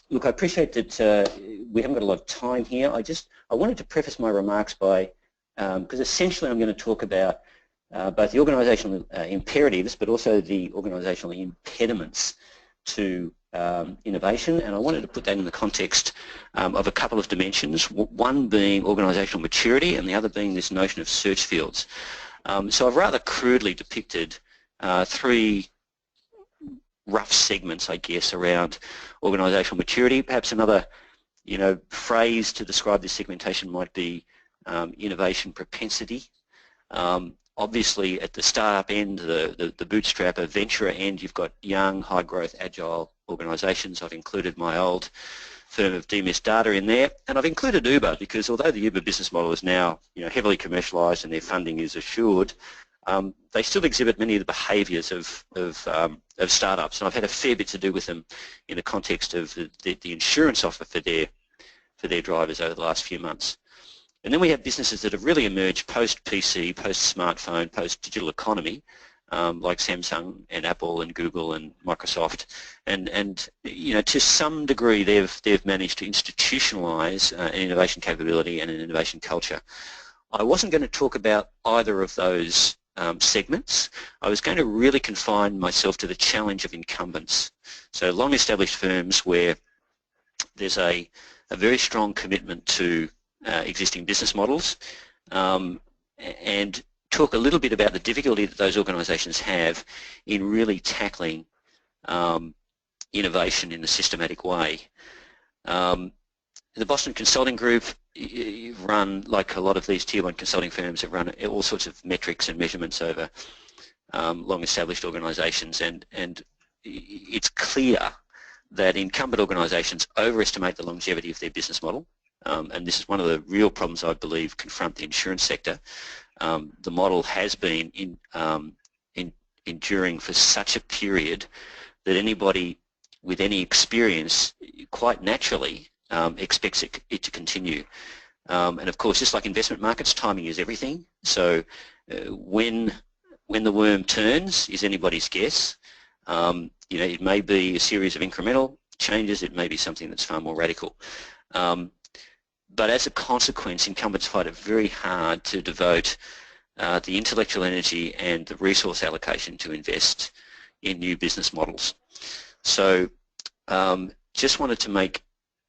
Speaker 3: Look, I appreciate that we haven't got a lot of time here. I wanted to preface my remarks by, because essentially I'm going to talk about both the organisational imperatives, but also the organisational impediments to innovation, and I wanted to put that in the context of a couple of dimensions, one being organisational maturity and the other being this notion of search fields. So I've rather crudely depicted three rough segments, I guess, around organisational maturity. Perhaps another phrase to describe this segmentation might be innovation propensity. Obviously, at the startup end, the bootstrapper, venturer end, you've got young, high-growth, agile organisations. I've included my old firm of Demist Data in there, and I've included Uber because although the Uber business model is now heavily commercialised and their funding is assured, they still exhibit many of the behaviours of startups, and I've had a fair bit to do with them in the context of the insurance offer for their drivers over the last few months. And then we have businesses that have really emerged post-PC, post-smartphone, post-digital economy, like Samsung and Apple and Google and Microsoft, and to some degree they've managed to institutionalise an innovation capability and an innovation culture. I wasn't going to talk about either of those segments. I was going to really confine myself to the challenge of incumbents. So long-established firms where there's a very strong commitment to existing business models, and talk a little bit about the difficulty that those organisations have in really tackling innovation in a systematic way. The Boston Consulting Group run, like a lot of these tier 1 consulting firms, have run all sorts of metrics and measurements over long-established organisations, and it's clear that incumbent organisations overestimate the longevity of their business model. And this is one of the real problems I believe confront the insurance sector. The model has been enduring for such a period that anybody with any experience quite naturally expects it to continue. And of course, just like investment markets, timing is everything. So when the worm turns is anybody's guess. It may be a series of incremental changes, it may be something that's far more radical. But as a consequence, incumbents find it very hard to devote the intellectual energy and the resource allocation to invest in new business models. So just wanted to make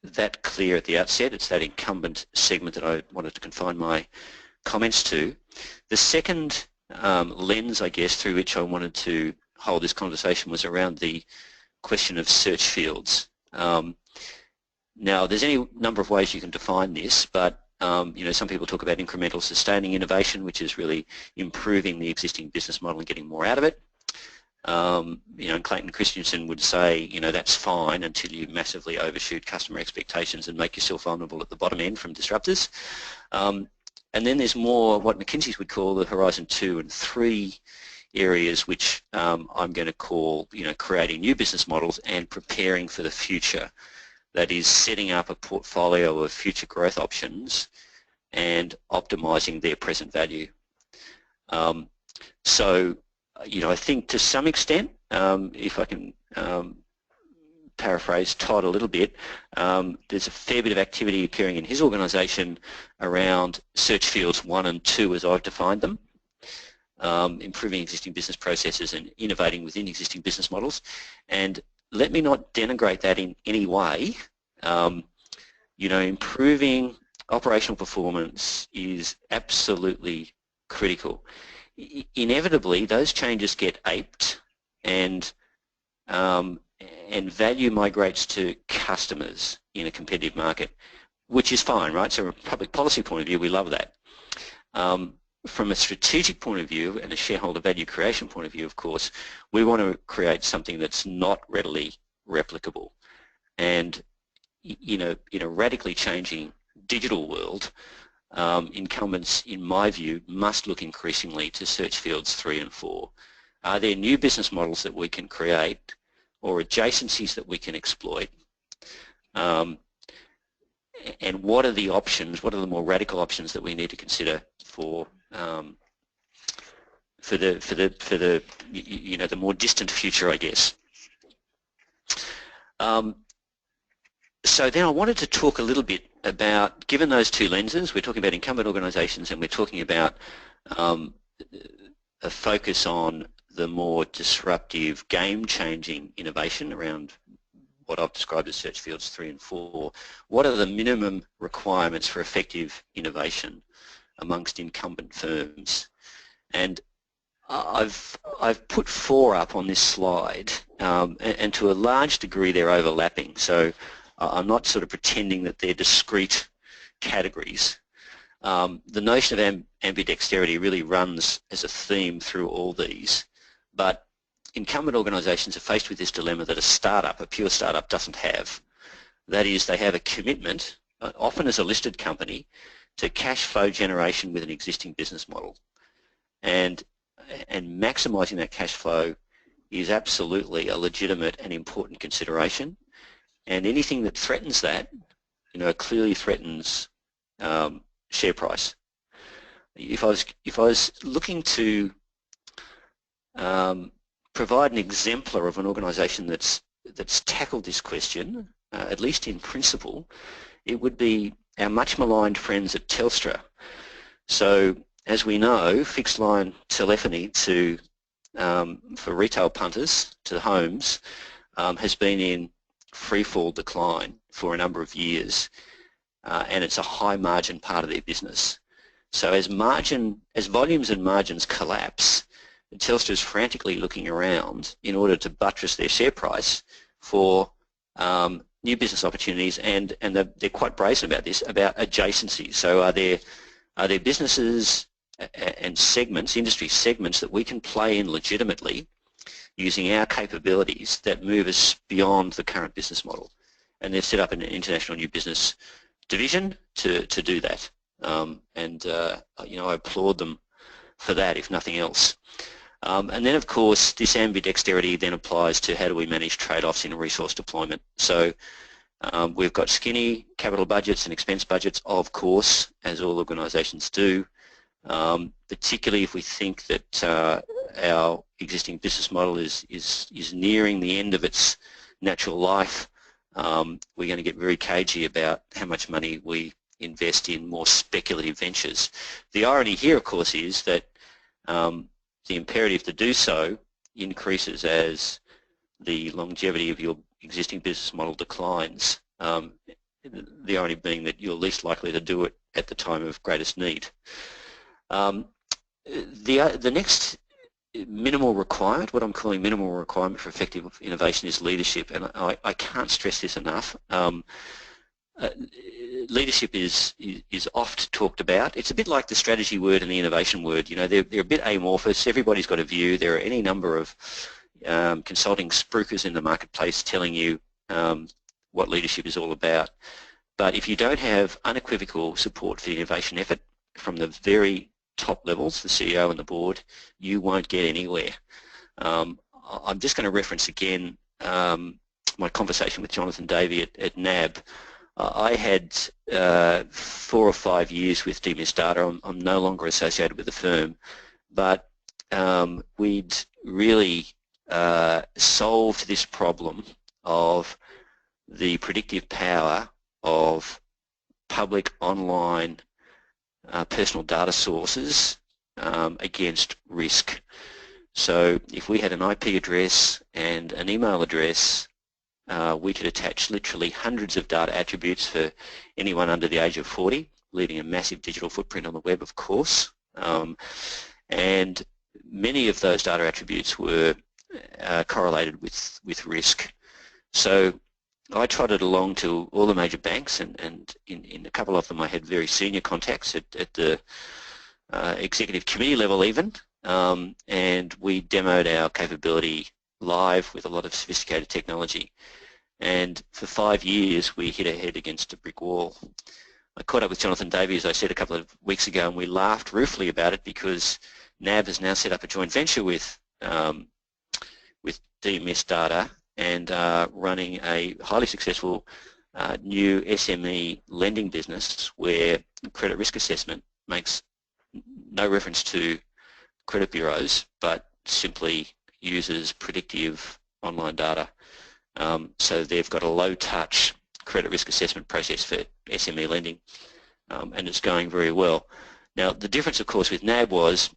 Speaker 3: that clear at the outset. It's that incumbent segment that I wanted to confine my comments to. The second lens, I guess, through which I wanted to hold this conversation was around the question of search fields. Now, there's any number of ways you can define this, but you know, some people talk about incremental sustaining innovation, which is really improving the existing business model and getting more out of it. You know, and Clayton Christensen would say, you know, that's fine until you massively overshoot customer expectations and make yourself vulnerable at the bottom end from disruptors. And then there's more what McKinsey would call the Horizon 2 and 3 areas, which I'm going to call, you know, creating new business models and preparing for the future. That is setting up a portfolio of future growth options and optimizing their present value. So, you know, I think to some extent, if I can paraphrase Todd a little bit, there's a fair bit of activity occurring in his organisation around search fields 1 and 2 as I've defined them, improving existing business processes and innovating within existing business models. And let me not denigrate that in any way. You know, improving operational performance is absolutely critical. Inevitably, those changes get aped and value migrates to customers in a competitive market, which is fine, right? So from a public policy point of view, we love that. From a strategic point of view and a shareholder value creation point of view, of course, we want to create something that's not readily replicable. And, you know, in a radically changing digital world, incumbents, in my view, must look increasingly to search fields 3 and 4. Are there new business models that we can create or adjacencies that we can exploit? And what are the options, what are the more radical options that we need to consider for the you know, the more distant future, I guess. So then I wanted to talk a little bit about, given those two lenses, we're talking about incumbent organisations and we're talking about a focus on the more disruptive, game-changing innovation around what I've described as search fields 3 and 4. What are the minimum requirements for effective innovation amongst incumbent firms? And I've put 4 up on this slide, and to a large degree they're overlapping. So I'm not sort of pretending that they're discrete categories. The notion of ambidexterity really runs as a theme through all these, but incumbent organisations are faced with this dilemma that a startup, a pure startup, doesn't have. That is, they have a commitment, often as a listed company, to cash flow generation with an existing business model. And maximising that cash flow is absolutely a legitimate and important consideration. And anything that threatens that, you know, clearly threatens share price. If I was looking to provide an exemplar of an organisation that's tackled this question, at least in principle, it would be our much maligned friends at Telstra. So, as we know, fixed line telephony to for retail punters to homes has been in free-fall decline for a number of years, and it's a high-margin part of their business. So as volumes and margins collapse, Telstra is frantically looking around in order to buttress their share price for new business opportunities, and they're quite brazen about this, about adjacencies. So are there businesses and segments, industry segments that we can play in legitimately using our capabilities that move us beyond the current business model? And they've set up an international new business division to do that. You know, I applaud them for that, if nothing else. And then, of course, this ambidexterity then applies to how do we manage trade-offs in resource deployment. So we've got skinny capital budgets and expense budgets, of course, as all organisations do, particularly if we think that our existing business model is nearing the end of its natural life. We're going to get very cagey about how much money we invest in more speculative ventures. The irony here, of course, is that the imperative to do so increases as the longevity of your existing business model declines, the irony being that you're least likely to do it at the time of greatest need. The next minimal requirement, what I'm calling minimal requirement for effective innovation, is leadership, and I can't stress this enough. Leadership is oft talked about. It's a bit like the strategy word and the innovation word. You know, they're a bit amorphous. Everybody's got a view. There are any number of consulting spruikers in the marketplace telling you what leadership is all about. But if you don't have unequivocal support for the innovation effort from the very top levels, the CEO and the board, you won't get anywhere. I'm just going to reference again my conversation with Jonathan Davey at NAB. I had 4 or 5 years with DMIS Data. I'm no longer associated with the firm, but we'd really solved this problem of the predictive power of public online personal data sources against risk. So if we had an IP address and an email address, we could attach literally hundreds of data attributes for anyone under the age of 40, leaving a massive digital footprint on the web, of course. And many of those data attributes were correlated with risk. So I trotted along to all the major banks, and in a couple of them I had very senior contacts at the executive committee level even, and we demoed our capability live with a lot of sophisticated technology. And for 5 years we hit our head against a brick wall. I caught up with Jonathan Davey, as I said a couple of weeks ago, and we laughed ruefully about it because NAB has now set up a joint venture with DMS Data and running a highly successful new SME lending business where credit risk assessment makes no reference to credit bureaus but simply uses predictive online data. So they've got a low-touch credit risk assessment process for SME lending, and it's going very well. Now, the difference, of course, with NAB was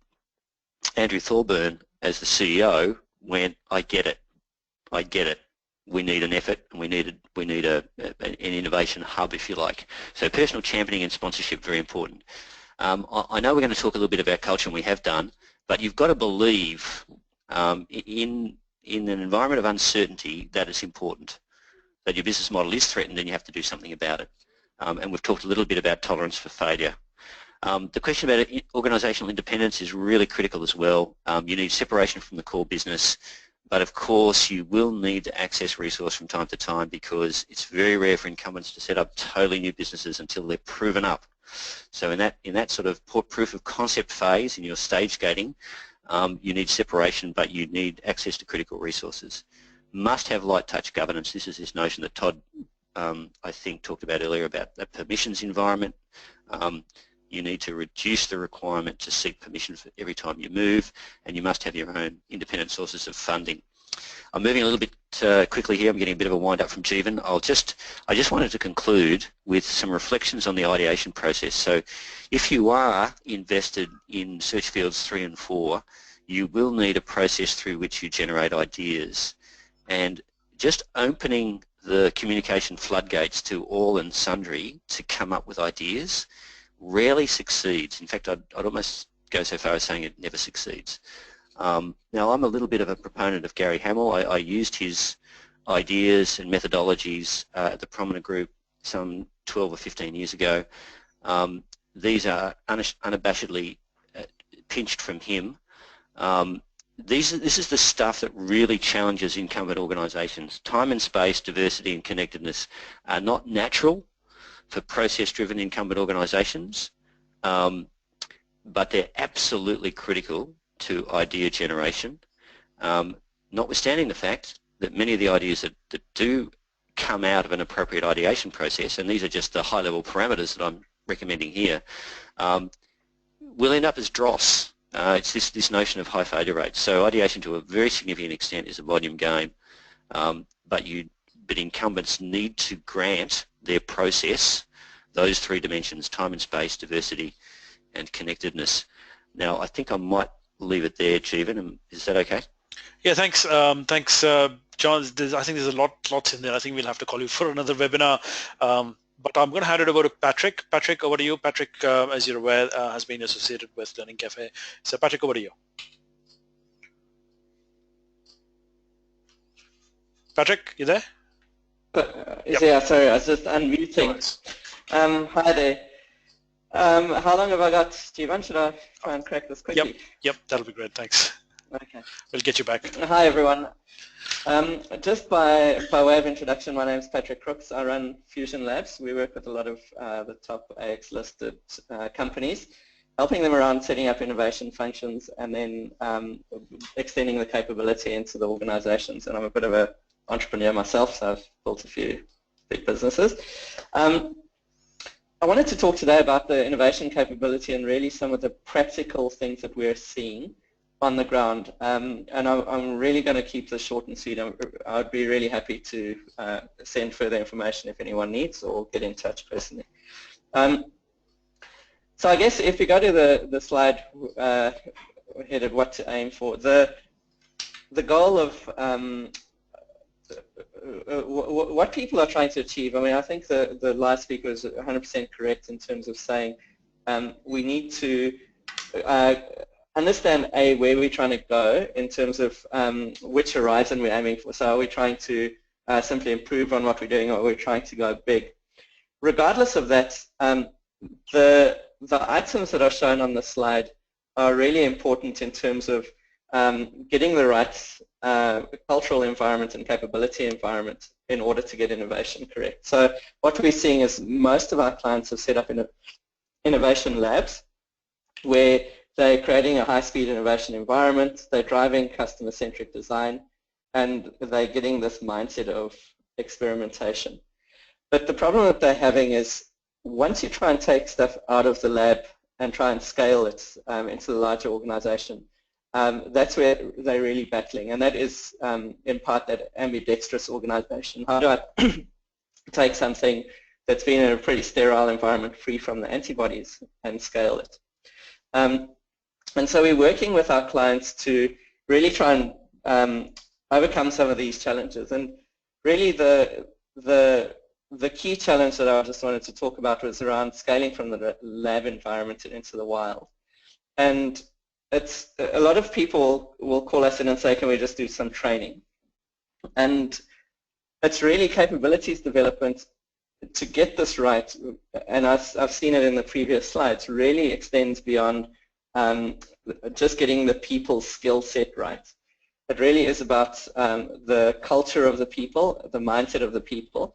Speaker 3: Andrew Thorburn, as the CEO, went, I get it. We need an effort, and we need an innovation hub, if you like. So personal championing and sponsorship, very important. I know we're going to talk a little bit about culture, and we have done, but you've got to believe in an environment of uncertainty that it's important, that your business model is threatened and you have to do something about it. And we've talked a little bit about tolerance for failure. The question about organisational independence is really critical as well. You need separation from the core business, but of course you will need to access resource from time to time because it's very rare for incumbents to set up totally new businesses until they're proven up. So in that sort of proof of concept phase in your stage gating, you need separation, but you need access to critical resources. Must have light touch governance. This is this notion that Todd, I think, talked about earlier about a permissions environment. You need to reduce the requirement to seek permission for every time you move, and you must have your own independent sources of funding. I'm moving a little bit quickly here. I'm getting a bit of a wind up from Jeevan. I just wanted to conclude with some reflections on the ideation process. So if you are invested in search fields 3 and 4, you will need a process through which you generate ideas. And just opening the communication floodgates to all and sundry to come up with ideas rarely succeeds. In fact, I'd almost go so far as saying it never succeeds. Now, I'm a little bit of a proponent of Gary Hamel. I used his ideas and methodologies at the Prominent Group some 12 or 15 years ago. These are unabashedly pinched from him. This is the stuff that really challenges incumbent organisations. Time and space, diversity and connectedness are not natural for process-driven incumbent organisations, but they're absolutely critical to idea generation, notwithstanding the fact that many of the ideas that do come out of an appropriate ideation process, and these are just the high-level parameters that I'm recommending here, will end up as dross. It's this notion of high failure rates. So ideation to a very significant extent is a volume game, but incumbents need to grant their process those 3 dimensions: time and space, diversity and connectedness. Now, I think I might leave it there, Jeevan. Is that okay?
Speaker 2: Yeah, thanks. Thanks, John. I think there's lots in there. I think we'll have to call you for another webinar. But I'm going to hand it over to Patrick. Patrick, over to you. Patrick, as you're aware, has been associated with Learning Cafe. So Patrick, over to you. Patrick, you there?
Speaker 5: Yeah, sorry, I was just unmuting. Hi there. How long have I got, Jeevan? Should I try and crack this quickly?
Speaker 2: Yep, that'll be great. Thanks.
Speaker 5: Okay.
Speaker 2: We'll get you back.
Speaker 5: Hi, everyone. Just by way of introduction, my name is Patrick Crooks. I run Fusion Labs. We work with a lot of the top AX-listed companies, helping them around setting up innovation functions and then extending the capability into the organizations. And I'm a bit of an entrepreneur myself, so I've built a few big businesses. I wanted to talk today about the innovation capability and really some of the practical things that we're seeing on the ground. And I'm really going to keep this short and sweet. I'd be really happy to send further information if anyone needs or get in touch personally. So I guess if you go to the slide headed what to aim for, the goal of what people are trying to achieve, I mean, I think the last speaker was 100% correct in terms of saying we need to understand, A, where we're trying to go in terms of which horizon we're aiming for. So are we trying to simply improve on what we're doing, or are we trying to go big? Regardless of that, the items that are shown on the slide are really important in terms of getting the right cultural environment and capability environment in order to get innovation correct. So what we're seeing is most of our clients have set up innovation labs where they're creating a high-speed innovation environment, they're driving customer-centric design, and they're getting this mindset of experimentation. But the problem that they're having is once you try and take stuff out of the lab and try and scale it into the larger organization, that's where they're really battling, and that is in part that ambidextrous organization. How do I take something that's been in a pretty sterile environment free from the antibodies and scale it? And so we're working with our clients to really try and overcome some of these challenges. And really the key challenge that I just wanted to talk about was around scaling from the lab environment into the wild. And it's a lot of people will call us in and say, can we just do some training? And it's really capabilities development to get this right, and I've seen it in the previous slides, really extends beyond just getting the people's skill set right. It really is about the culture of the people, the mindset of the people,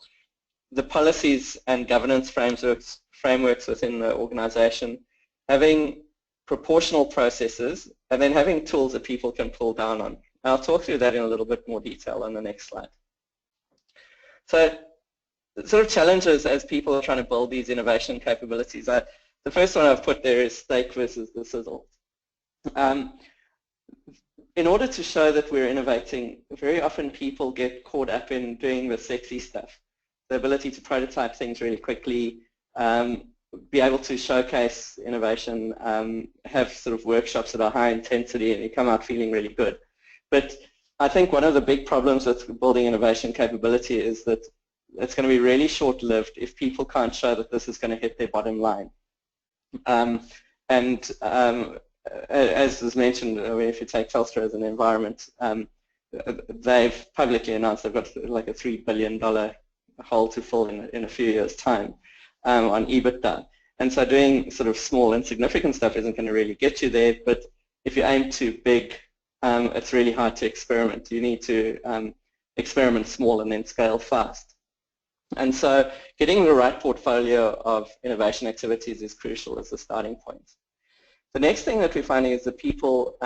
Speaker 5: the policies and governance frameworks within the organization, having proportional processes, and then having tools that people can pull down on. I'll talk through that in a little bit more detail on the next slide. So the sort of challenges as people are trying to build these innovation capabilities. The first one I've put there is steak versus the sizzle. In order to show that we're innovating, very often people get caught up in doing the sexy stuff. The ability to prototype things really quickly, be able to showcase innovation, have sort of workshops that are high intensity, and you come out feeling really good. But I think one of the big problems with building innovation capability is that it's going to be really short-lived if people can't show that this is going to hit their bottom line. As was mentioned, if you take Telstra as an environment, they've publicly announced they've got like a $3 billion hole to fill in a few years' time on EBITDA. And so doing sort of small insignificant stuff isn't going to really get you there, but if you aim too big, it's really hard to experiment. You need to experiment small and then scale fast. And so getting the right portfolio of innovation activities is crucial as a starting point. The next thing that we're finding is that people,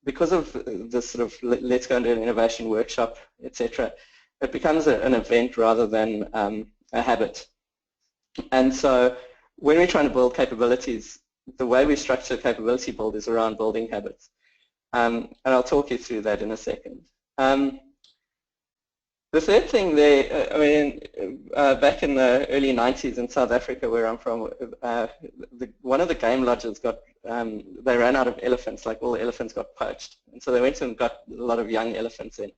Speaker 5: because of this sort of let's go and do an innovation workshop, etc., it becomes an event rather than a habit. And so when we're trying to build capabilities, the way we structure capability build is around building habits. And I'll talk you through that in a second. The third thing there, I mean, back in the early 90s in South Africa, where I'm from, one of the game lodges got, they ran out of elephants, like all the elephants got poached. And so they went and got a lot of young elephants in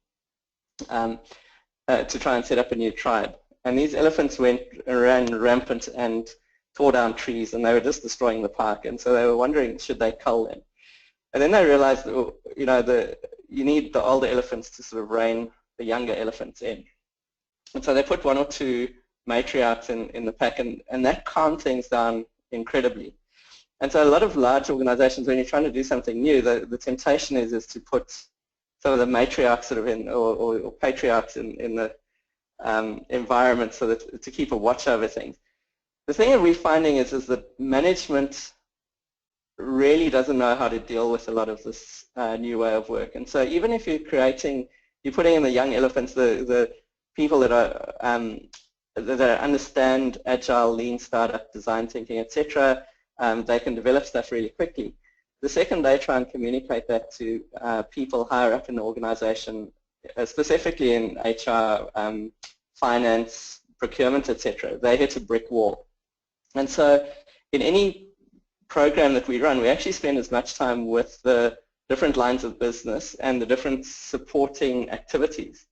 Speaker 5: to try and set up a new tribe. And these elephants ran rampant and tore down trees, and they were just destroying the park. And so they were wondering, should they cull them? And then they realized, you know, you need the older elephants to sort of rein the younger elephants in. And so they put one or two matriarchs in the pack, and that calmed things down incredibly. And so a lot of large organizations, when you're trying to do something new, the temptation is to put some of the matriarchs sort of in, or patriarchs in the environment, so that to keep a watch over things. The thing that we're finding is that management really doesn't know how to deal with a lot of this new way of work. And so even if you're putting in the young elephants, the people that understand agile, lean startup, design thinking, etc., they can develop stuff really quickly. The second they try and communicate that to people higher up in the organization, specifically in HR, finance, procurement, etc., they hit a brick wall. And so in any program that we run, we actually spend as much time with the different lines of business and the different supporting activities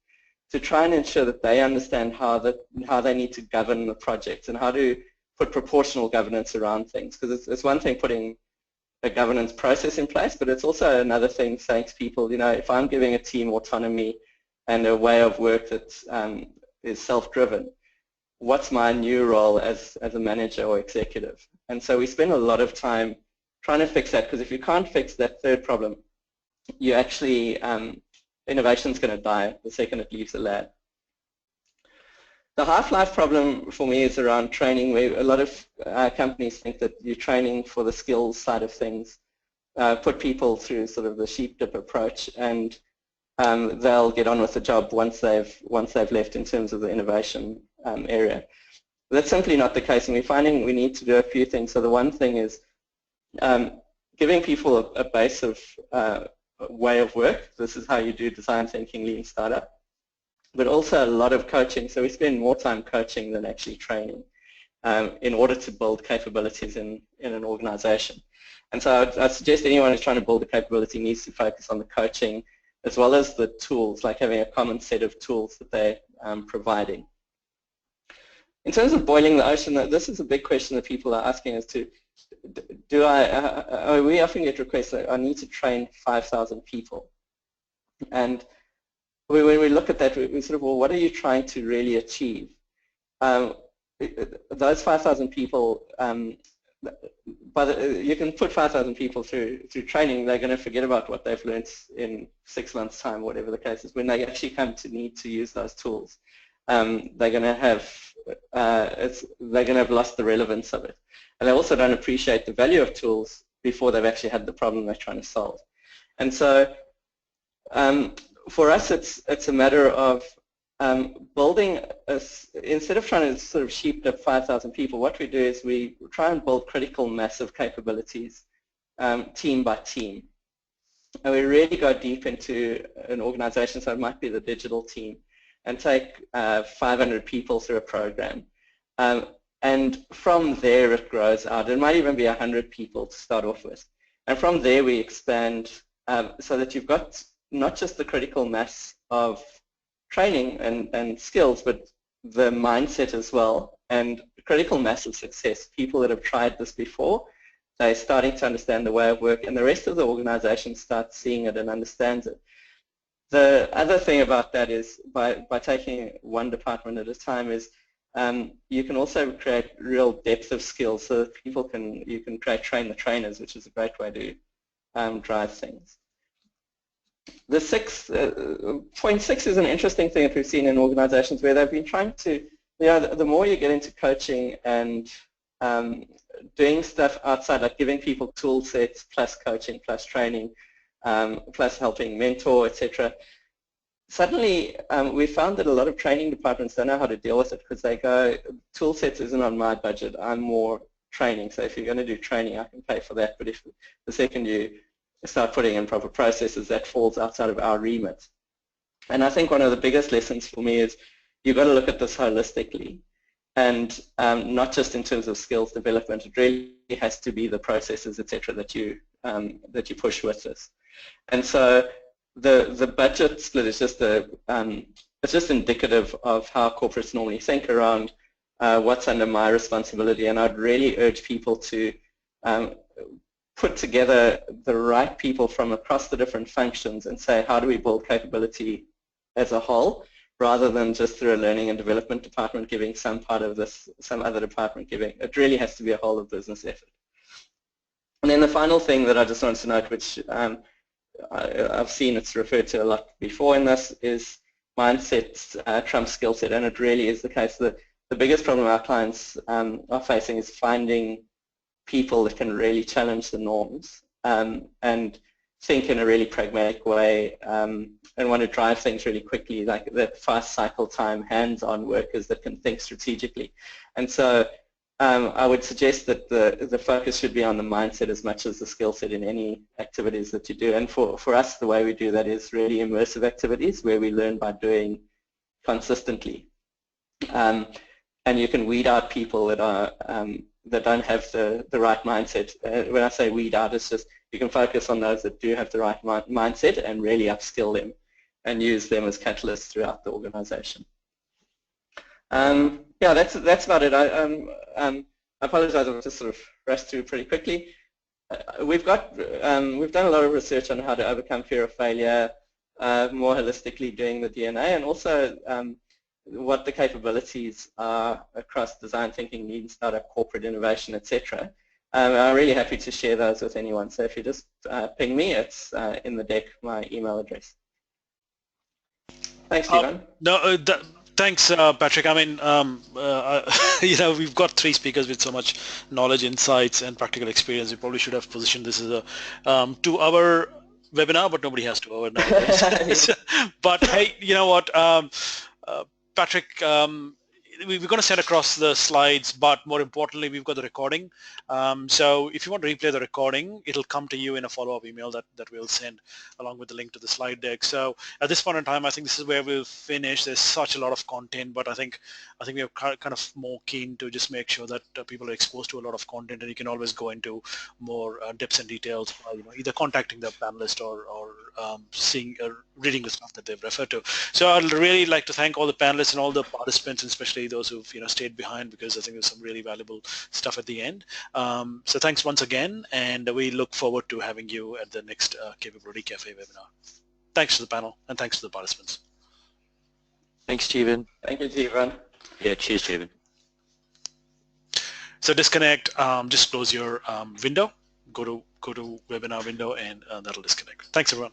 Speaker 5: to try and ensure that they understand how they need to govern the projects and how to put proportional governance around things. Because it's one thing putting a governance process in place, but it's also another thing saying to people, you know, if I'm giving a team autonomy and a way of work that is self-driven, what's my new role as a manager or executive? And so we spend a lot of time trying to fix that, because if you can't fix that third problem, you actually, innovation's going to die the second it leaves the lab. The half-life problem for me is around training, where a lot of companies think that you're training for the skills side of things, put people through sort of the sheep dip approach, and they'll get on with the job once they've left in terms of the innovation area. That's simply not the case, and we're finding we need to do a few things. So the one thing is giving people a base of way of work. This is how you do design thinking, lean startup, but also a lot of coaching. So we spend more time coaching than actually training in order to build capabilities in an organization. And so I suggest anyone who's trying to build a capability needs to focus on the coaching as well as the tools, like having a common set of tools that they're providing. In terms of boiling the ocean, this is a big question that people are asking as to, we often get requests that I need to train 5,000 people. And when we look at that, we sort of, well, what are you trying to really achieve? Those 5,000 people, you can put 5,000 people through training, they're going to forget about what they've learned in 6 months' time, whatever the case is. When they actually come to need to use those tools, they're going to have lost the relevance of it. And they also don't appreciate the value of tools before they've actually had the problem they're trying to solve. And so for us, it's a matter of building, instead of trying to sort of sheep up 5,000 people, what we do is we try and build critical mass of capabilities team by team. And we really go deep into an organization, so it might be the digital team, and take 500 people through a program. And from there it grows out. It might even be 100 people to start off with. And from there we expand so that you've got not just the critical mass of training and skills, but the mindset as well, and critical mass of success. People that have tried this before, they're starting to understand the way of work, and the rest of the organization starts seeing it and understands it. The other thing about that is by taking one department at a time is you can also create real depth of skills, so that you can train the trainers, which is a great way to drive things. The point 6 is an interesting thing that we've seen in organizations where they've been trying to, the more you get into coaching and doing stuff outside, like giving people tool sets plus coaching plus training plus helping mentor, etc. Suddenly we found that a lot of training departments don't know how to deal with it, because they go, tool sets isn't on my budget, I'm more training, so if you're going to do training I can pay for that, but if the second you start putting in proper processes, that falls outside of our remit. And I think one of the biggest lessons for me is you've got to look at this holistically, and not just in terms of skills development. It really has to be the processes, etc., that you push with this. And so the budget split is just it's just indicative of how corporates normally think around what's under my responsibility, and I'd really urge people to put together the right people from across the different functions and say, how do we build capability as a whole, rather than just through a learning and development department giving some part of this, some other department giving. It really has to be a whole of business effort. And then the final thing that I just wanted to note, which I've seen it's referred to a lot before in this, is mindset trumps skill set, and it really is the case that the biggest problem our clients are facing is finding people that can really challenge the norms and think in a really pragmatic way and want to drive things really quickly, like the fast cycle time, hands-on workers that can think strategically. And so I would suggest that the focus should be on the mindset as much as the skill set in any activities that you do. And for us, the way we do that is really immersive activities where we learn by doing consistently. And you can weed out people that are that don't have the right mindset. When I say weed out, it's just you can focus on those that do have the right mindset and really upskill them and use them as catalysts throughout the organization. Yeah, that's about it. I apologize, I'll just sort of rush through pretty quickly. We've done a lot of research on how to overcome fear of failure, more holistically doing the DNA, and also what the capabilities are across design thinking, lean startup, corporate innovation, etc. I'm really happy to share those with anyone. So if you just ping me, it's in the deck, my email address. Thanks, Stephen.
Speaker 2: Thanks, Patrick. I mean, you know, we've got three speakers with so much knowledge, insights, and practical experience. We probably should have positioned this as a 2-hour webinar, but nobody has 2 hours nowadays. But hey, you know what, Patrick, we're going to send across the slides, but more importantly, we've got the recording. So if you want to replay the recording, it'll come to you in a follow-up email that we'll send along with the link to the slide deck. So at this point in time, I think this is where we'll finish. There's such a lot of content, but I think we are kind of more keen to just make sure that people are exposed to a lot of content, and you can always go into more depths and details by either contacting the panelist or seeing or reading the stuff that they've referred to. So I'd really like to thank all the panelists and all the participants, and especially those who've stayed behind, because I think there's some really valuable stuff at the end. So thanks once again, and we look forward to having you at the next Capability Cafe webinar. Thanks to the panel, and thanks to the participants.
Speaker 4: Thanks, Stephen.
Speaker 5: Thank you, Stephen.
Speaker 3: Yeah, cheers, Stephen.
Speaker 2: So disconnect, just close your window, go to webinar window, and that'll disconnect. Thanks, everyone.